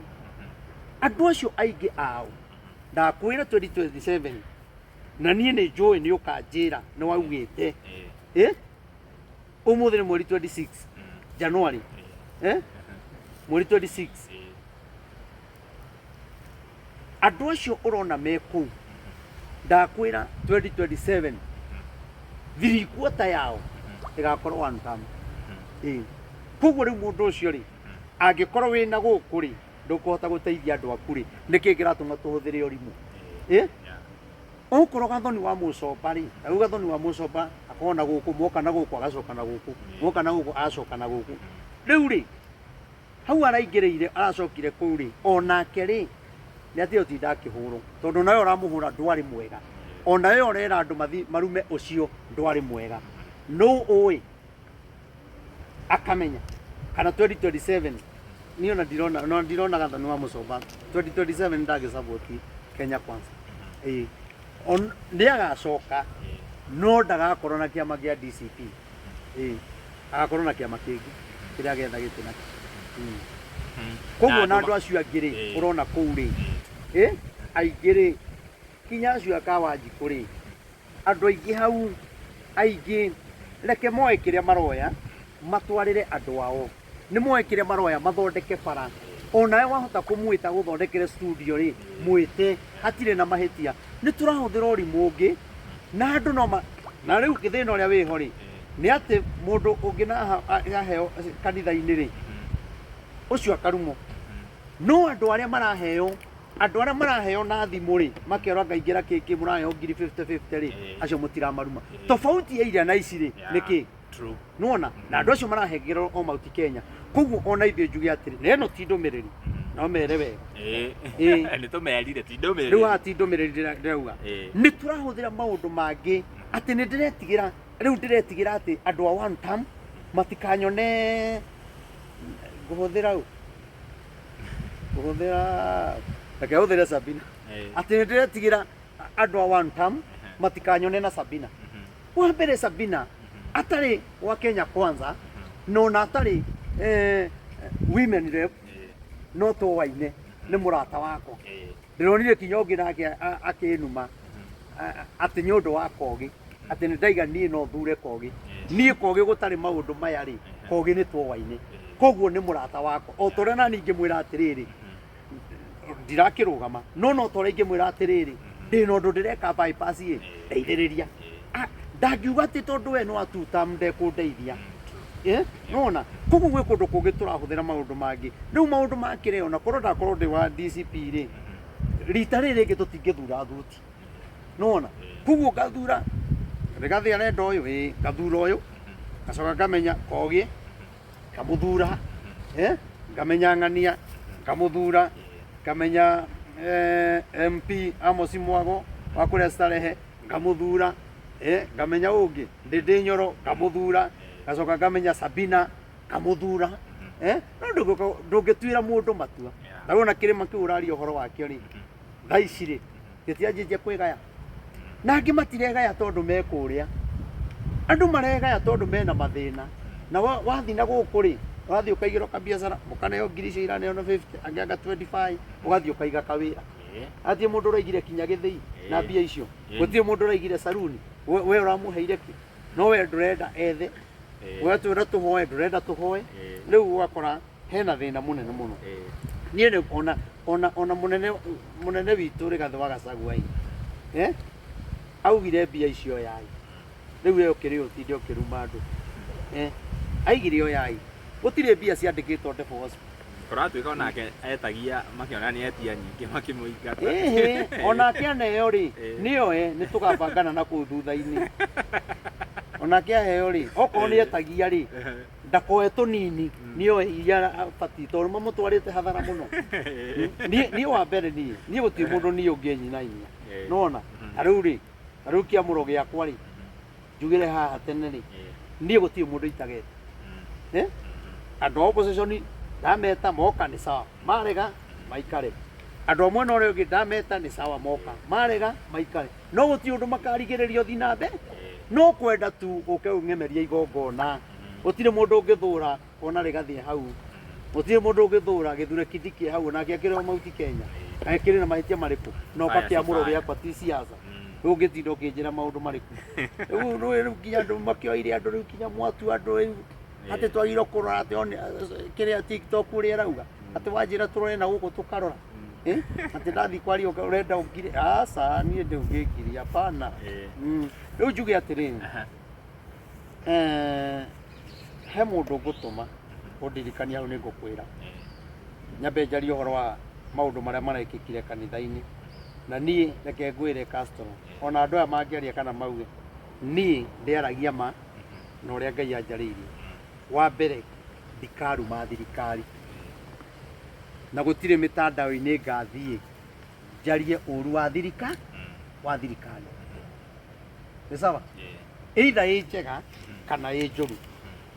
S2: andũ acio aingĩ ao ndakwĩra 2027 na niĩ nĩ njũĩ nĩ ũkanjĩra nĩ waugĩte ũmũthĩ nĩ mweri 26 January mweri 26 andũ acio ũrona me kũu ndakwĩra 2027 thirikuota yao ĩgakorwo one term koguo rĩu mũndũ ũcio rĩ angĩkorwo wĩna gũkũ rĩ ndũkũhota gũteithia andũ aku rĩ nĩkĩ kĩratũma tũhũthĩre ũrimũ ũkorwo Gathoni wa Mũcoba rĩ rĩu Gathoni wa Mũcoba akorwo na gũkũ moka na gũkũ agacoka na gũkũ moka na gũkũ agacoka na gũkũ rĩu rĩ hau araingĩrĩire aracokire kũu rĩ onake rĩ nĩ atĩ ũtinda akĩhũrwo tondũ nawe ũramũhũra ndwarĩ mwega onawe ũrera andũ marume ũcio ndwarĩ mwega no ũĩ akamenya kana 2027 niĩ ona ndirona Gathoni wa Mũcoba 2027 ndagĩsapoti Kenya Kwanza nĩ agacoka no ndagakorwo na kĩama kĩa DCP agakorwo na kĩama kĩngĩ kĩrĩa getha gĩtĩ nakĩo koguo na andũ acio angĩ rĩ ũrona kũu rĩ aingĩ rĩ kinya acio akawanjikũ rĩ andũ aingĩ hau aingĩ reke moe kĩrĩa maroya matwarĩre andũ ao nĩ moe kĩrĩa maroya mathondeke bara onawe wahota kũmwĩta gũthondekere studio rĩ mwĩte hatirĩ na mahĩtia nĩ tũrahũthĩra ũrimũ ũngĩ na andũ no na rĩu gĩthĩna ũrĩa wĩho rĩ nĩ atĩ mũndũ ũngĩ na aheo kanitha-inĩ rĩ ũcio akarumwo no andũ arĩa maraheo na thimũ rĩ makerwo ngaingĩra kĩkĩ mũraheo ngiri 50-50 rĩ acio mũtiramaruma tofauti ya iria na ici rĩ nĩkĩ nuona na andũ acio marahengerwo o Mount Kenya koguo ona ithuĩ njuge atĩrĩ na ĩno ti ndũmĩrĩri no mere wega
S1: nĩ tũmerire ti ndũmĩrĩri
S2: rĩu haha ti ndũmĩrĩri ndĩrauga nĩ tũrahũthĩra maũndũ mangĩ atĩ nĩ ndĩretigĩra atĩ andũ a one term matikanyone ngũhũthĩra reke hũthĩre Sabina atĩ nĩ ndĩretigĩra andũ a one term matikanyone na Sabina wa mbere Sabina atarĩ wa Kenya Kwanza no na atarĩ women rep no tũwaine nĩ mũrata wakwa ndĩronire kinya ũngĩ nake akĩnuma atĩ nĩ ũndũ wa Kogi atĩ nĩ ndaiga niĩ no thure Kogi niĩ Kogi gũtarĩ maũndũ maya rĩ Kogi nĩ tũwaine koguo nĩ mũrata wakwa o tũrĩa na ningĩ mwĩra atĩrĩrĩ ndirakĩrũgama no tũrĩa ingĩmwĩra atĩrĩrĩ ndĩ na ũndũ ndĩreka bypass ĩ ndeithĩrĩria ndangiuga atĩ tondũ we no atuta ndekũndeithia nona koguo gwĩ kũndũ kũngĩ tũrahũthĩra maũndũ mangĩ rĩu maũndũ makĩrĩ ona korwo ndakorwo ndĩ wa DCP rĩ rita rĩrĩ rĩngĩ tũtingĩthura thuti nona koguo ngathura Rigathi arenda ũyũ ngathura ũyũ ngacoka ngamenya Kogi ngamũthura ngamenya Ng'ania ngamũthura ngamenya MP Amos Mwago wa kũrĩa Starehe ngamũthura ngamenya ũngĩ Ndĩndĩ Nyoro ngamũthura ngacoka ngamenya Sabina ngamũthura no ndũngĩtuĩra mũndũ matua na wona kĩrĩma kĩu ũraria ũhoro wakĩo rĩ thaa ici rĩ gĩtianjĩtie kwĩgaya na angĩ matiregaya tondũ me kũrĩa andũ maregaya tondũ mena mathĩna na wathiĩ na gũkũ rĩ wathiĩ ũkaigĩrwo kabiacara ũkaneo ngiri icio iraneo na 50 angĩanga 25 ũgathiĩ ũkaiga kawĩra athiĩ mũndũ ũraigire kinya gĩthĩi na mbia icio gũtirĩ mũndũ ũraigire saruni we ũramũheire kĩ no we ndũrenda ethe we twĩra tũhoe ndũrenda tũhoe rĩu ũgakora hena thĩna mũnene mũno niĩ ona mũnene witũ Rigathi wa Gachagua augire mbia icio yai rĩu we ũkĩrĩ ũtinde ũkĩruma andũ aigire o yai gũtirĩ mbia ciandĩkĩtwo deposit
S1: kũratuĩka onake etagia makĩona nĩ etia nyingĩ makĩmũingata
S2: onake aneo rĩ nĩoe nĩ tũgabangana na kũu thutha-inĩ onake aheo rĩ okorwo nĩ etagia rĩ ndakoe tũnini nĩoe iria abatiĩ tondũ mamũtwarĩte hathara mũno niĩ wa mbere niĩ gũtirĩ mũndũ niĩ ũngĩnyina hinya nona ta rĩu kĩamũro gĩakwa rĩ njugĩre haha tene rĩ niĩ gũtirĩ mũndũ itagete andũ a opposition ndameta moka nĩ sawa marega maikare andũ a mwena ũrĩa ũngĩ ndameta nĩ sawa moka marega maikare no gũtirĩ ũndũ makarigĩrĩrio thiĩ na mbere no kwenda tu ũke ũng'emeria igongona gũtirĩ mũndũ ũngĩthũra ona Rigathi hau gũtirĩ mũndũ ũngĩthũra gĩthure Kindiki hau nake akĩrĩ o Mount Kenya akĩrĩ na mahĩtia marĩkũ no kakĩamũro gĩakwa ti siasa ũngĩtinda ũkĩnjĩra maũndũ marĩkũ rĩu kinya andũ makĩoire andũ rĩu kinya mwatu andũ rĩu atĩ twagĩrĩirwo kũrora atĩ kĩrĩa TikTok ũrĩa ĩrauga atĩ wanjĩra tũrore na gũkũ tũkarora atĩ ndathiĩ kwaria ũrenda ũngire aca niĩ ndũngĩngiria hapana rĩu njuge atĩrĩrĩ he mũndũ ngũtũma ũndirikania hau nĩ ngũkwĩra nyambe njarie ũhoro wa maũndũ marĩa marekĩkire kanitha-inĩ na niĩ reke ngwĩre customer ona andũ aya mangĩaria kana mauge niĩ ndĩaragia ma na ũrĩa Ngai anjarĩirie wa mbere ndikaruma thirikari na gũtirĩ mĩtandao-inĩ ngathiĩ njarie ũru wa thirikari nĩ sawa either ĩ njega kana ĩ njũru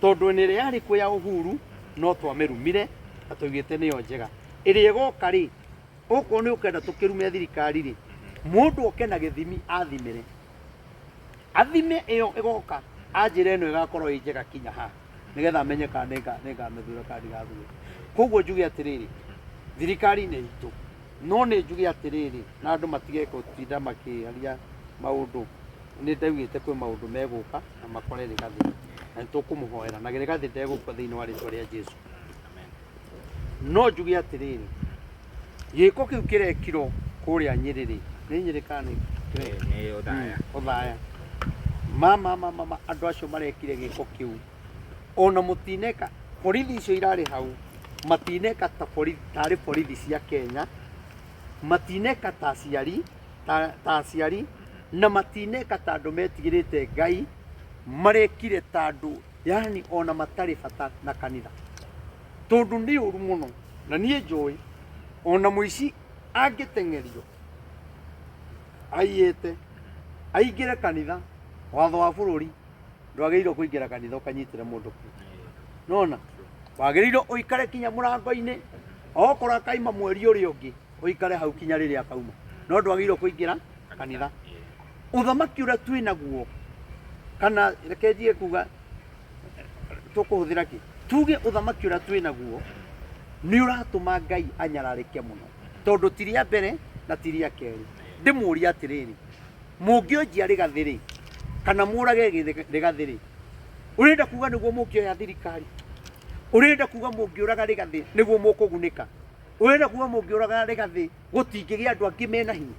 S2: tondũ nĩ ĩrĩa yarĩ kuo ya Uhuru no twamĩrumire na tũigĩte nĩyo njega ĩrĩa ĩgoka rĩ okorwo nĩ ũkenda tũkĩrume thirikari rĩ mũndũ oke na gĩthimi athimĩre athime ĩyo ĩgoka anjĩra ĩno ĩgakorwo ĩ njega kinya haha nĩgetha amenye kana nĩngamĩthura kana ndigathura koguo njuge atĩrĩrĩ thirikari nĩ itũ no nĩ njuge atĩrĩrĩ na andũ matige gũtinda makĩaria maũndũ nĩ ndaugĩte kwĩ maũndũ megũka na makore Rigathi na nĩtũkũmũhoera na Rigathi ndegũkua thĩinĩ wa rĩtwa rĩa Jesũ no njuge atĩrĩrĩ gĩko kĩu kĩrekirwo kũrĩa Nyĩrĩ rĩ nĩ Nyĩrĩ kana
S1: nĩ ũthaya
S2: ũthaya mama andũ acio marekire gĩko kĩu ona mũtineka borithi icio irarĩ hau matineka tarĩ borithi cia Kenya matineka ta aciari na matineka ta andũ metigĩrĩte Ngai marekire ta andũ yani ona matarĩ bata na kanitha tondũ nĩ ũru mũno na niĩ njũĩ ona mũici angĩteng'erio aiyĩte aingĩre kanitha watho wa bũrũri ndwagĩrĩirwo kũingĩra kanitha ũkanyitĩre mũndũ nona wagĩrĩirwo ũikare kinya mũrango-inĩ okorwo akaima mweri ũrĩa ũngĩ ũikare hau kinya rĩrĩa akauma no ndwagĩrĩirwo kũingĩra kanitha ũthamaki ũrĩa twĩ naguo kana reke njigue kuga tũkũhũthĩra kĩ tuge ũthamaki ũrĩa twĩ naguo nĩ ũratũma Ngai anyararĩke mũno tondũ ti rĩa mbere na ti rĩa kerĩ ndĩmũũria atĩrĩrĩ mũngĩonjia Rĩgathĩ kana mũrage Rĩgathĩ ũrenda kuga nĩguo mũngĩoya thirikari ũrenda kuga mũngĩũraga Rĩgathĩ nĩguo mũkũgunĩka ũrenda kuga mũngĩũraga Rĩgathĩ gũtingĩgĩa andũ angĩ mena hinya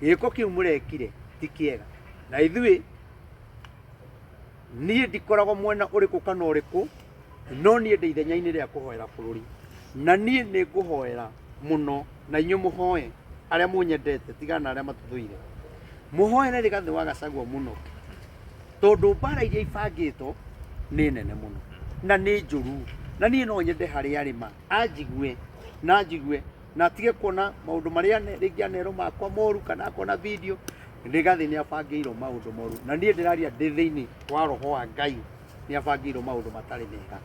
S2: gĩko kĩu mũrekire ti kĩega na ithuĩ niĩ ndikoragwo mwena ũrĩkũ kana ũrĩkũ no niĩ ndĩ ithenya-inĩ rĩa kũhoera bũrũri na niĩ nĩ ngũhoera mũno na inyuĩ mũhoe arĩa mũnyendete tigana arĩa matũthũire mũhoere Rĩgathĩ wa Gachagua mũno tondũ mbara iria ibangĩtwo nĩ nene mũno na nĩ njũru na niĩ no nyende harĩa arĩma anjigue na atige kuona maũndũ marĩa rĩngĩ anerwo makwa moru kana akona video Rĩgathĩ nĩ abangĩirwo maũndũ moru na niĩ ndĩraria ndĩ thĩinĩ wa roho wa Ngai nĩ abangĩirwo maũndũ matarĩ mega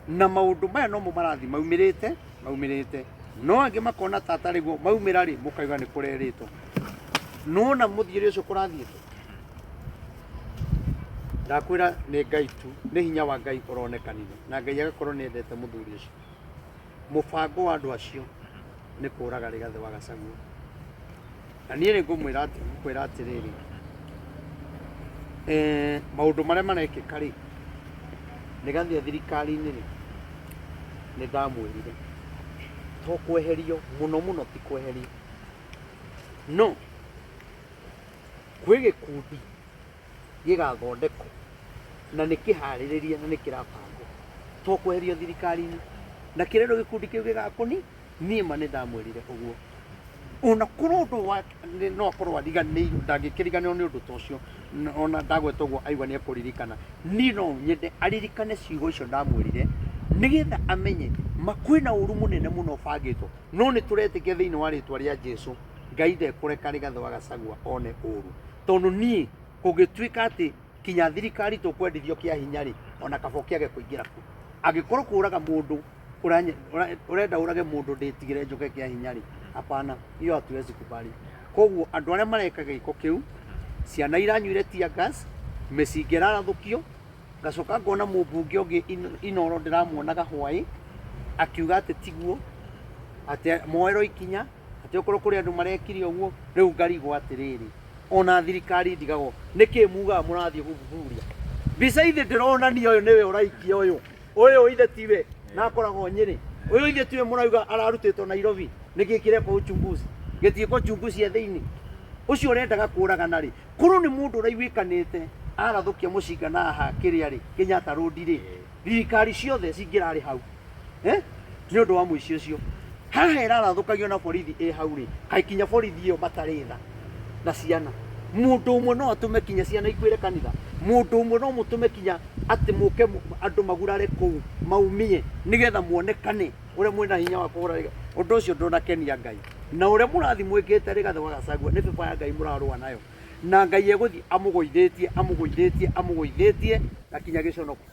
S2: na maũndũ maya no mo marathi maumĩrĩte no angĩ makona tata rĩguo maumĩra rĩ mũkaiga nĩ kũrerĩtwo nona mũthiĩre ũcio kũrathiĩtwo ndakwĩra nĩ Ngai tu nĩ hinya wa Ngai ũronekanire na Ngai agakorwo nĩ endete mũthuri ũcio mũbango wa andũ acio nĩ kũũraga Rĩgathĩ wa Gachagua na niĩ nĩ ngũkwĩra atĩrĩrĩ maũndũ marĩa marekĩka rĩ Rĩgathĩ thirikari-inĩ rĩ nĩ ndamwĩrire to kweherio mũno ti kweherio no kwĩ gĩkundi gĩgathondekwo na nĩ kĩharĩrĩrie na nĩ kĩrabangwo to kweherio thirikari-inĩ na kĩrero gĩkundi kĩu gĩgakũni niĩ ma nĩ ndamwĩrire ũguo ona kũrĩ ũndũ no akorwo ariganĩirwo ndangĩkĩriganĩrwo nĩ ũndũ ta ũcio ona ndagweta ũguo aigua nĩ ekũririkana niĩ no nyende aririkane ciugo icio ndamwĩrire nĩgetha amenye kwĩna ũru mũnene mũno ũbangĩtwo no nĩ tũretĩkia thĩinĩ wa rĩtwa rĩa Jesũ Ngai ndekũreka Rĩgathĩ wa Gachagua one ũru tondũ niĩ kũngĩtuĩka atĩ kinya thirikari tũkwendithio kĩa hinya rĩ ona kabo kĩage kũingĩra kuo angĩkorwo kũũraga mũndũ ũrenda ũrage mũndũ ndĩtigĩre njoke kĩa hinya rĩ hapana hiyo hatuwezi kubali koguo andũ arĩa mareka gĩko kĩu ciana iranyuire tear gas mĩcinga ĩrarathũkio ngacoka ngona mũmbunge ũngĩ Inoro ndĩramuonaga hwaĩ akiuga atĩ tiguo atĩ moerwo ikinya atĩ okorwo kũrĩ andũ marekire ũguo rĩu ngarigwo atĩrĩrĩ ona thirikari ndigagwo nĩkĩ mugaga mũrathiĩ gũthuthuria mbica ithe ndĩronania ũyũ nĩwe ũraikia ũyũ ithe tiwe na akoragwo Nyĩrĩ ũyũ ithe tiwe mũrauga ararutĩtwo Nairobi nĩkĩ kĩrekwo uchunguzi gĩtiĩkwo uchunguzi thĩinĩ ũcio ũrendaga kũũragana rĩ kũrũ nĩ mũndũ ũraiguĩkanĩte arathũkia mũcinga na aha kĩrĩa rĩ Kenyatta Road rĩ thirikari ciothe cingĩrarĩ hau nĩ ũndũ wa mũici ũcio haha ĩrarathũkagio na borithi ĩ hau rĩ kaĩ kinya borithi ĩyo matarĩ tha na ciana mũndũ ũmwe no atũme kinya ciana ikuĩre kanitha mũndũ ũmwe no mũtũme kinya atĩ mũke andũ magurare kũu maumie nĩgetha muonekane ũrĩa mwĩna hinya wa kũhũra ũndũ ũcio ndũnakenia Ngai na ũrĩa mũrathi mwĩkĩte Rĩgathĩ wa Gachagua nĩ baba ya Ngai mũrarũa nayo na Ngai egũthiĩ amũgũithĩtie na kinya gĩconoko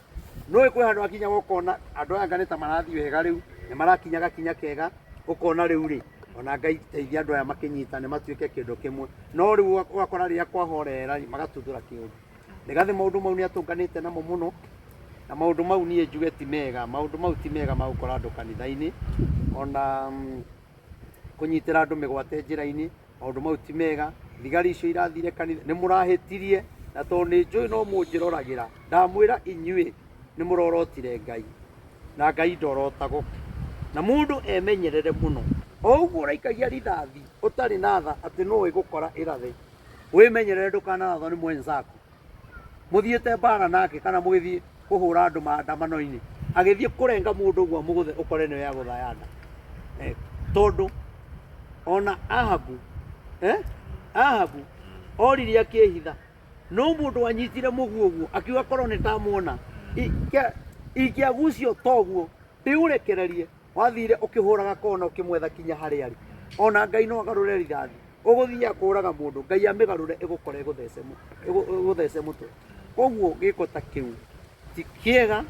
S2: no kwĩ handũ akinya gũkona andũ aya nganĩta marathiĩ wega rĩu nĩ marakinya gakinya kega ũkona rĩu rĩ ona Ngai teithia andũ aya makĩnyitane matuĩke kĩndũ kĩmwe no rĩu ũgakora rĩrĩa kwahorera magatuthũra kĩũndũ Rĩgathĩ maũndũ mau nĩ atũnganĩte namo mũno na maũndũ mau niĩ njuge ti mega maũndũ mau ti mega ma gũkora andũ kanitha-inĩ ona kũnyitĩra andũ mĩgwate njĩra-inĩ maũndũ mau ti mega thigari icio irathire kanitha nĩ mũrahĩtirie na tondũ nĩ njũĩ no mũnjĩroragĩra ndamwĩra inyuĩ nĩ mũrorotire Ngai na Ngai ndorotagwo na mũndũ emenyerere mũno o ũguo ũraikagia rithathi ũtarĩ na tha atĩ no ĩgũkora ĩrathe wimenyerere ndukanathwo ni mwenzako muthiete bara nake kana mugithii kuhura andu maandamano-ini agithii kurenga mundu uguo muguthe ukore niwe aguthayanda tondu ona Ahabu oririe akihitha no mundu wanyitire muguo guo akiuga korwo nitamuona ikiagucio toguo ndiurekererie wathire ukihuraga kona ukimwetha kinya hari ari ona Ngai no agarure rithathi uguthia kuraga mundu Ngai amigarure igukore iguthece mutwe koguo giko ta kiu ti kiega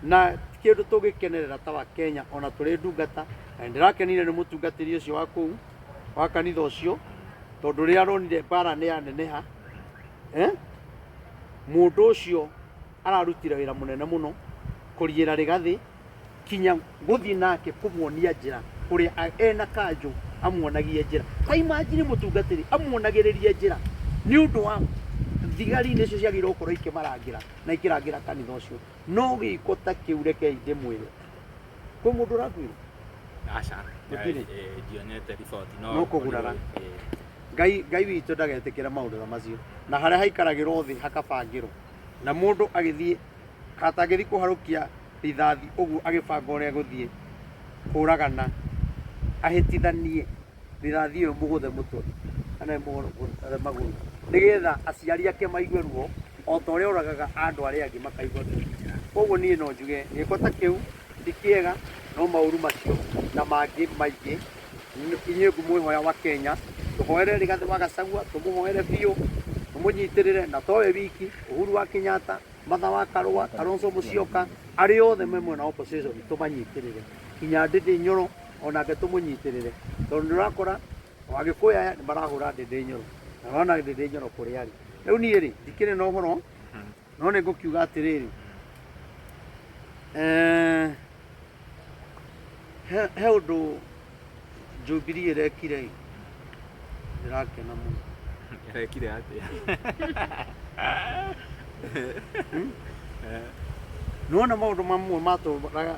S2: na kindu tugikenerera ta wa Kenya ona turi ndungata na ndirakenire ni mutungatiri ucio wa kuu wa kanitha ucio tondu ria aronire bara ni aneneha mundu ucio ararutire wira munene muno kuriira Rigathi kinya guthii nake kumuonia njira kuria ena kanju amuonagie njira ta imagine mutungatiri amuonagiririe njira ni undu wa thigari nicio ciagirwo gukorwo ikimarangira na ikirangira kanitha ucio no giko ta kiu reke inde mwire kwi mundu urakwira
S1: aca ndionete riboti
S2: no kuguraga Ngai witu ndagetikira maundu macio na haria haikaragirwo thi hakabangirwo na mundu agithii kata agithii kuharukia rithathi uguo agibanga uria guthii kuragana ahitithanie rithathi iyo muguthe mutwe kana maguru nigetha aciari ake maigue ruo o ta uria uragaga andu aria angi makaigua ruo koguo nie no njuge giko ta kiu ti kiega no mauru macio na mangi maingi inye ngumwihoya wa Kenya tuhoere Rigathi wa Gachagua tumuhoere biu tumunyitirire na towe wiki Uhuru wa Kenyatta Martha wa Karua Kalonzo Musyoka ari othe memwe na opposition tumanyitirire kinya Ndindi Nyoro ona ke tumunyitirire tondu ndirakora Agikuyu aya marahura Ndindi Nyoro na wana Ndindi Nyoro kuri ari riu nie ri ndikire no horo no ni ngukiuga atiriri he undu Jubilee irekire ndirakena muno
S1: irekire atia
S2: nona maundu mamwe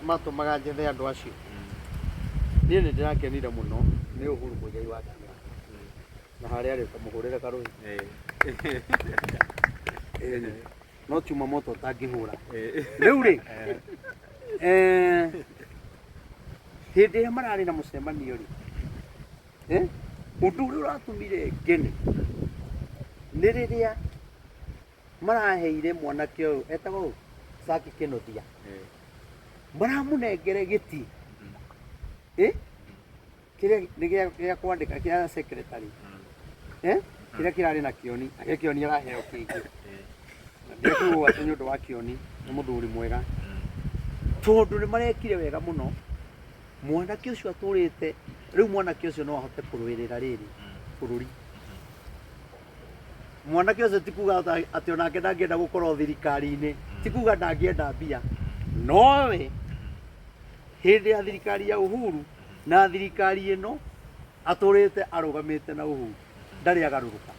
S2: matumaga njethe andu acio nie ni ndirakenire muno ni Uhuru Muigai wa Kenyatta na haria ari kamuhurire karui no tiuma moto tangihura riu ri hindi iria marari na mucemanio ri undu uria uratumire ngene ni riria maraheire mwanake uyu etagwo Zaki Kinothia maramunengere giti kiria ni gia kwandika kia secretary kiria kirari na Kioni ake Kioni araheo kingi ndikuo ati ni undu wa Kioni ni muthuri mwega tondu ni marekire wega muno mwanake ucio aturite riu mwanake ucio no ahote kurwirira riri bururi mwanake ucio tikuga ati onake ndangienda gukorwo thirikari-ini tikuga ndangienda mbia nowe hindi ya thirikari ya Uhuru na thirikari ino aturite arugamite na Uhuru ndari agaruruka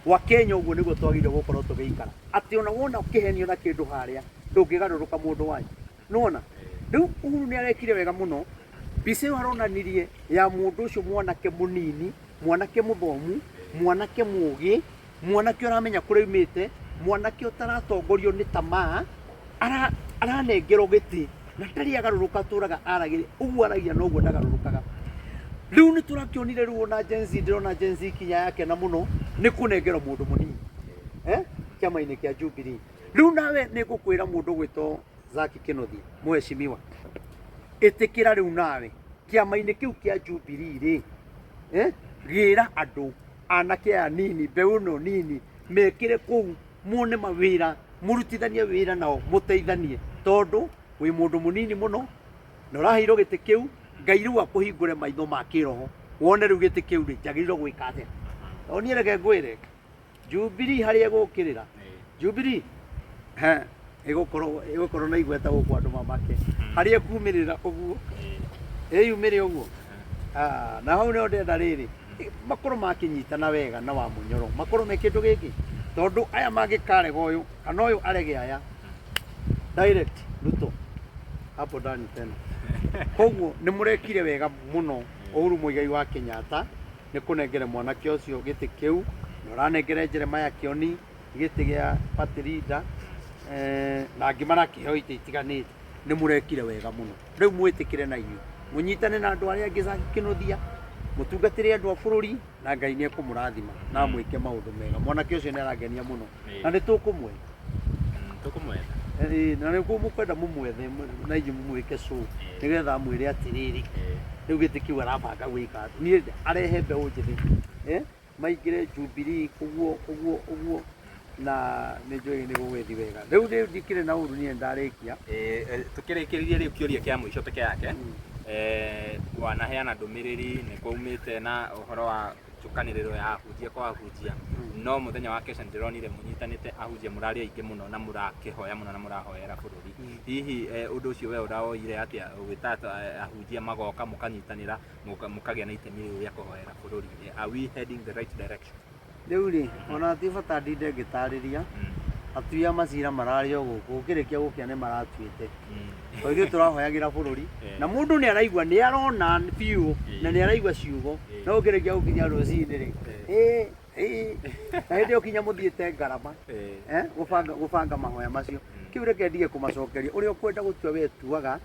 S2: wa Kenya uguo niguo twagire gukorwo tugiikara ati ona wona ukihenio na kindu haria ndungigaruruka mundu wanyu nona riu Uhuru ni arekire wega muno bise waronanirie ya mundu ucio mwanake munini mwanake muthomu mwanake mugi mwanake uramenya kuria umite mwanake utaratongorio ni tamaa aranengerwo giti na ndari agaruruka turaga aragire uguo aragia noguo ndagarurukaga riu ni turakionire riu na Gen-Z ndirona Gen-Z kinya yake na muno ni kunengerwo mundu munini kiama-ini kia Jubilee riu nawe ni ngukwira mundu gwitwo Zaki Kinothia muheshimiwa itikira riu nawe kiama-ini kiu kia Jubilee ri gira andu anake anini mbeu no nini mekire kuu muone mawira murutithanie wira nao muteithanie tondu wi mundu munini muno na urahirwo giti kiu Ngai riu akuhingure maitho ma kiroho wone riu giti kiu ri jagirirwo gwika atia oni reke ngwire Jubilee haria gukirira Jubilee igukorwo na igweta guku andu mamake haria kumirira uguo yumire uguo na hau ni ndenda riri makorwo makinyitana wega na wa Munyoro makorwo me kindu giki tondu aya mangikarega uyu kana uyu arege aya direct Ruto hapo ndani tena koguo ni murekire wega muno Uhuru Muigai wa Kenyatta ni kunengere mwanake ucio giti kiu Noranengere Jeremiah Kioni gĩtĩ gĩa party leader na angĩ marakĩheo itĩ itiganĩte nĩ mũrekire wega mũno. Rĩu mwĩtĩkĩre na inyuĩ mũnyitane na andũ arĩa angĩ gĩkĩnũthia mũtungatĩre andũ a bũrũri na Ngai nĩ ekũmũrathima na mwĩke maũndũ mega. Mwanake ũcio nĩ arangenia mũno na nĩ tũkũmwetha na nĩguo mũkwenda mũmwethe na inyuĩ mũmwĩke show nĩgetha mwĩre atĩrĩrĩ rĩu gĩtĩ kĩu arabanga gwĩka niĩ arehe mbeũ njĩthĩ maingĩre Jubilee ũguo na nĩ njũĩ nĩ gũgĩthiĩ wega. Rĩu ndikĩrĩ na ũru niĩ ndarĩkia
S1: tukĩrĩkĩrĩria rĩu kĩũria kĩa mũico peke yake wanaheana ndũmĩrĩri nĩ kwaumĩte na ũhoro wa njukanĩrĩro ya ahunjia kwa ahunjia no mũthenya wa kesho ndĩronire mũnyitanĩte ahunjia mũrarĩ aingĩ mũno na mũrakĩhoya mũno na mũrahoera bũrũri. Hihi ũndũ ũcio we ũrawoire atĩa gwĩta ahunjia magoka mũkanyitanĩra mũkagĩa na itemi rĩu rĩa kũhoera bũrũri? Are we heading the right direction?
S2: Rĩu rĩ ona ti bata ndinde ngĩtarĩria atui a macira mararĩ o gũkũ ũkĩrĩkia gũkĩa nĩ maratuĩte tondũ ithuĩ tũrahoyagĩra bũrũri na mũndũ nĩ araigua nĩ arona biũ na nĩ araigua ciugo no ũkĩrĩkia gũkinya rũcinĩ rĩ na hĩndĩ ĩyo kinya mũthiĩte ngarama gũbanga mahoya macio kĩu reke ndige kũmacokeria ũrĩa ũkwenda gũtua we tuaga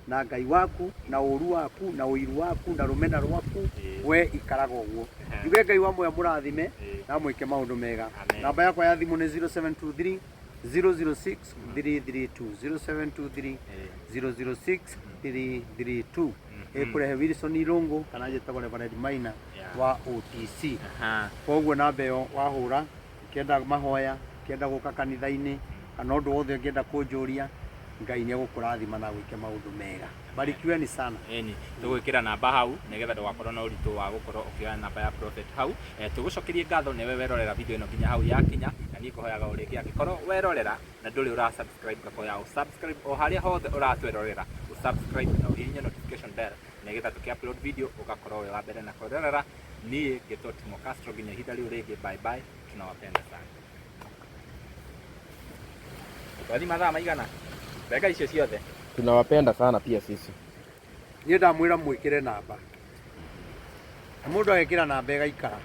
S2: na Ngai waku na ũru waku na ũiru waku na rũmena rwaku we ikaraga ũguo. Njuge Ngai wa muoyo mũrathime na mwĩke maũndũ mega. Namba yakwa ya thimũ nĩ 0723 006 332 0723 006 332 ĩkũrehe Wilson Irungu kana njĩtagwo Reverend Maina wa OTC. Koguo namba ĩyo wahũra ũkĩenda mahoya ũkĩenda gũka kanitha-inĩ kana ũndũ wothe ũngĩenda kũnjũria Ngai nĩ egũkũrathima na gwĩke maũndũ mega. Barikiweni sana.
S1: Eni tũgwĩkĩra namba hau nĩgetha ndũgakorwo na ũritũ wa gũkorwo ũkĩoya namba ya Prophet hau. Tũgũcokerie ngatho nĩwe werorera video ĩno nginya hau yakinya na niĩ ngũhoyaga o rĩngĩ angĩkorwo werorera na ndũrĩ ũrasubscribe ngakoya ũsubscribe o harĩa hothe ũratwerorera ũsubscribe na ũhihinye notification bell nĩgetha tũkĩ-upload video ũgakorwo wĩ wa mbere na kũrorera. Niĩ ngĩtwo Timo Castro nginya ihinda rĩu rĩngĩ, bye bye, tunawapenda sana. Twathiĩ mathaa maigana? Ndagĩka icio ciothe
S3: tunawapenda sana pia sisi.
S2: Niĩ ndamwĩra mwĩkĩre namba na mũndũ agekĩra namba ĩgaikara.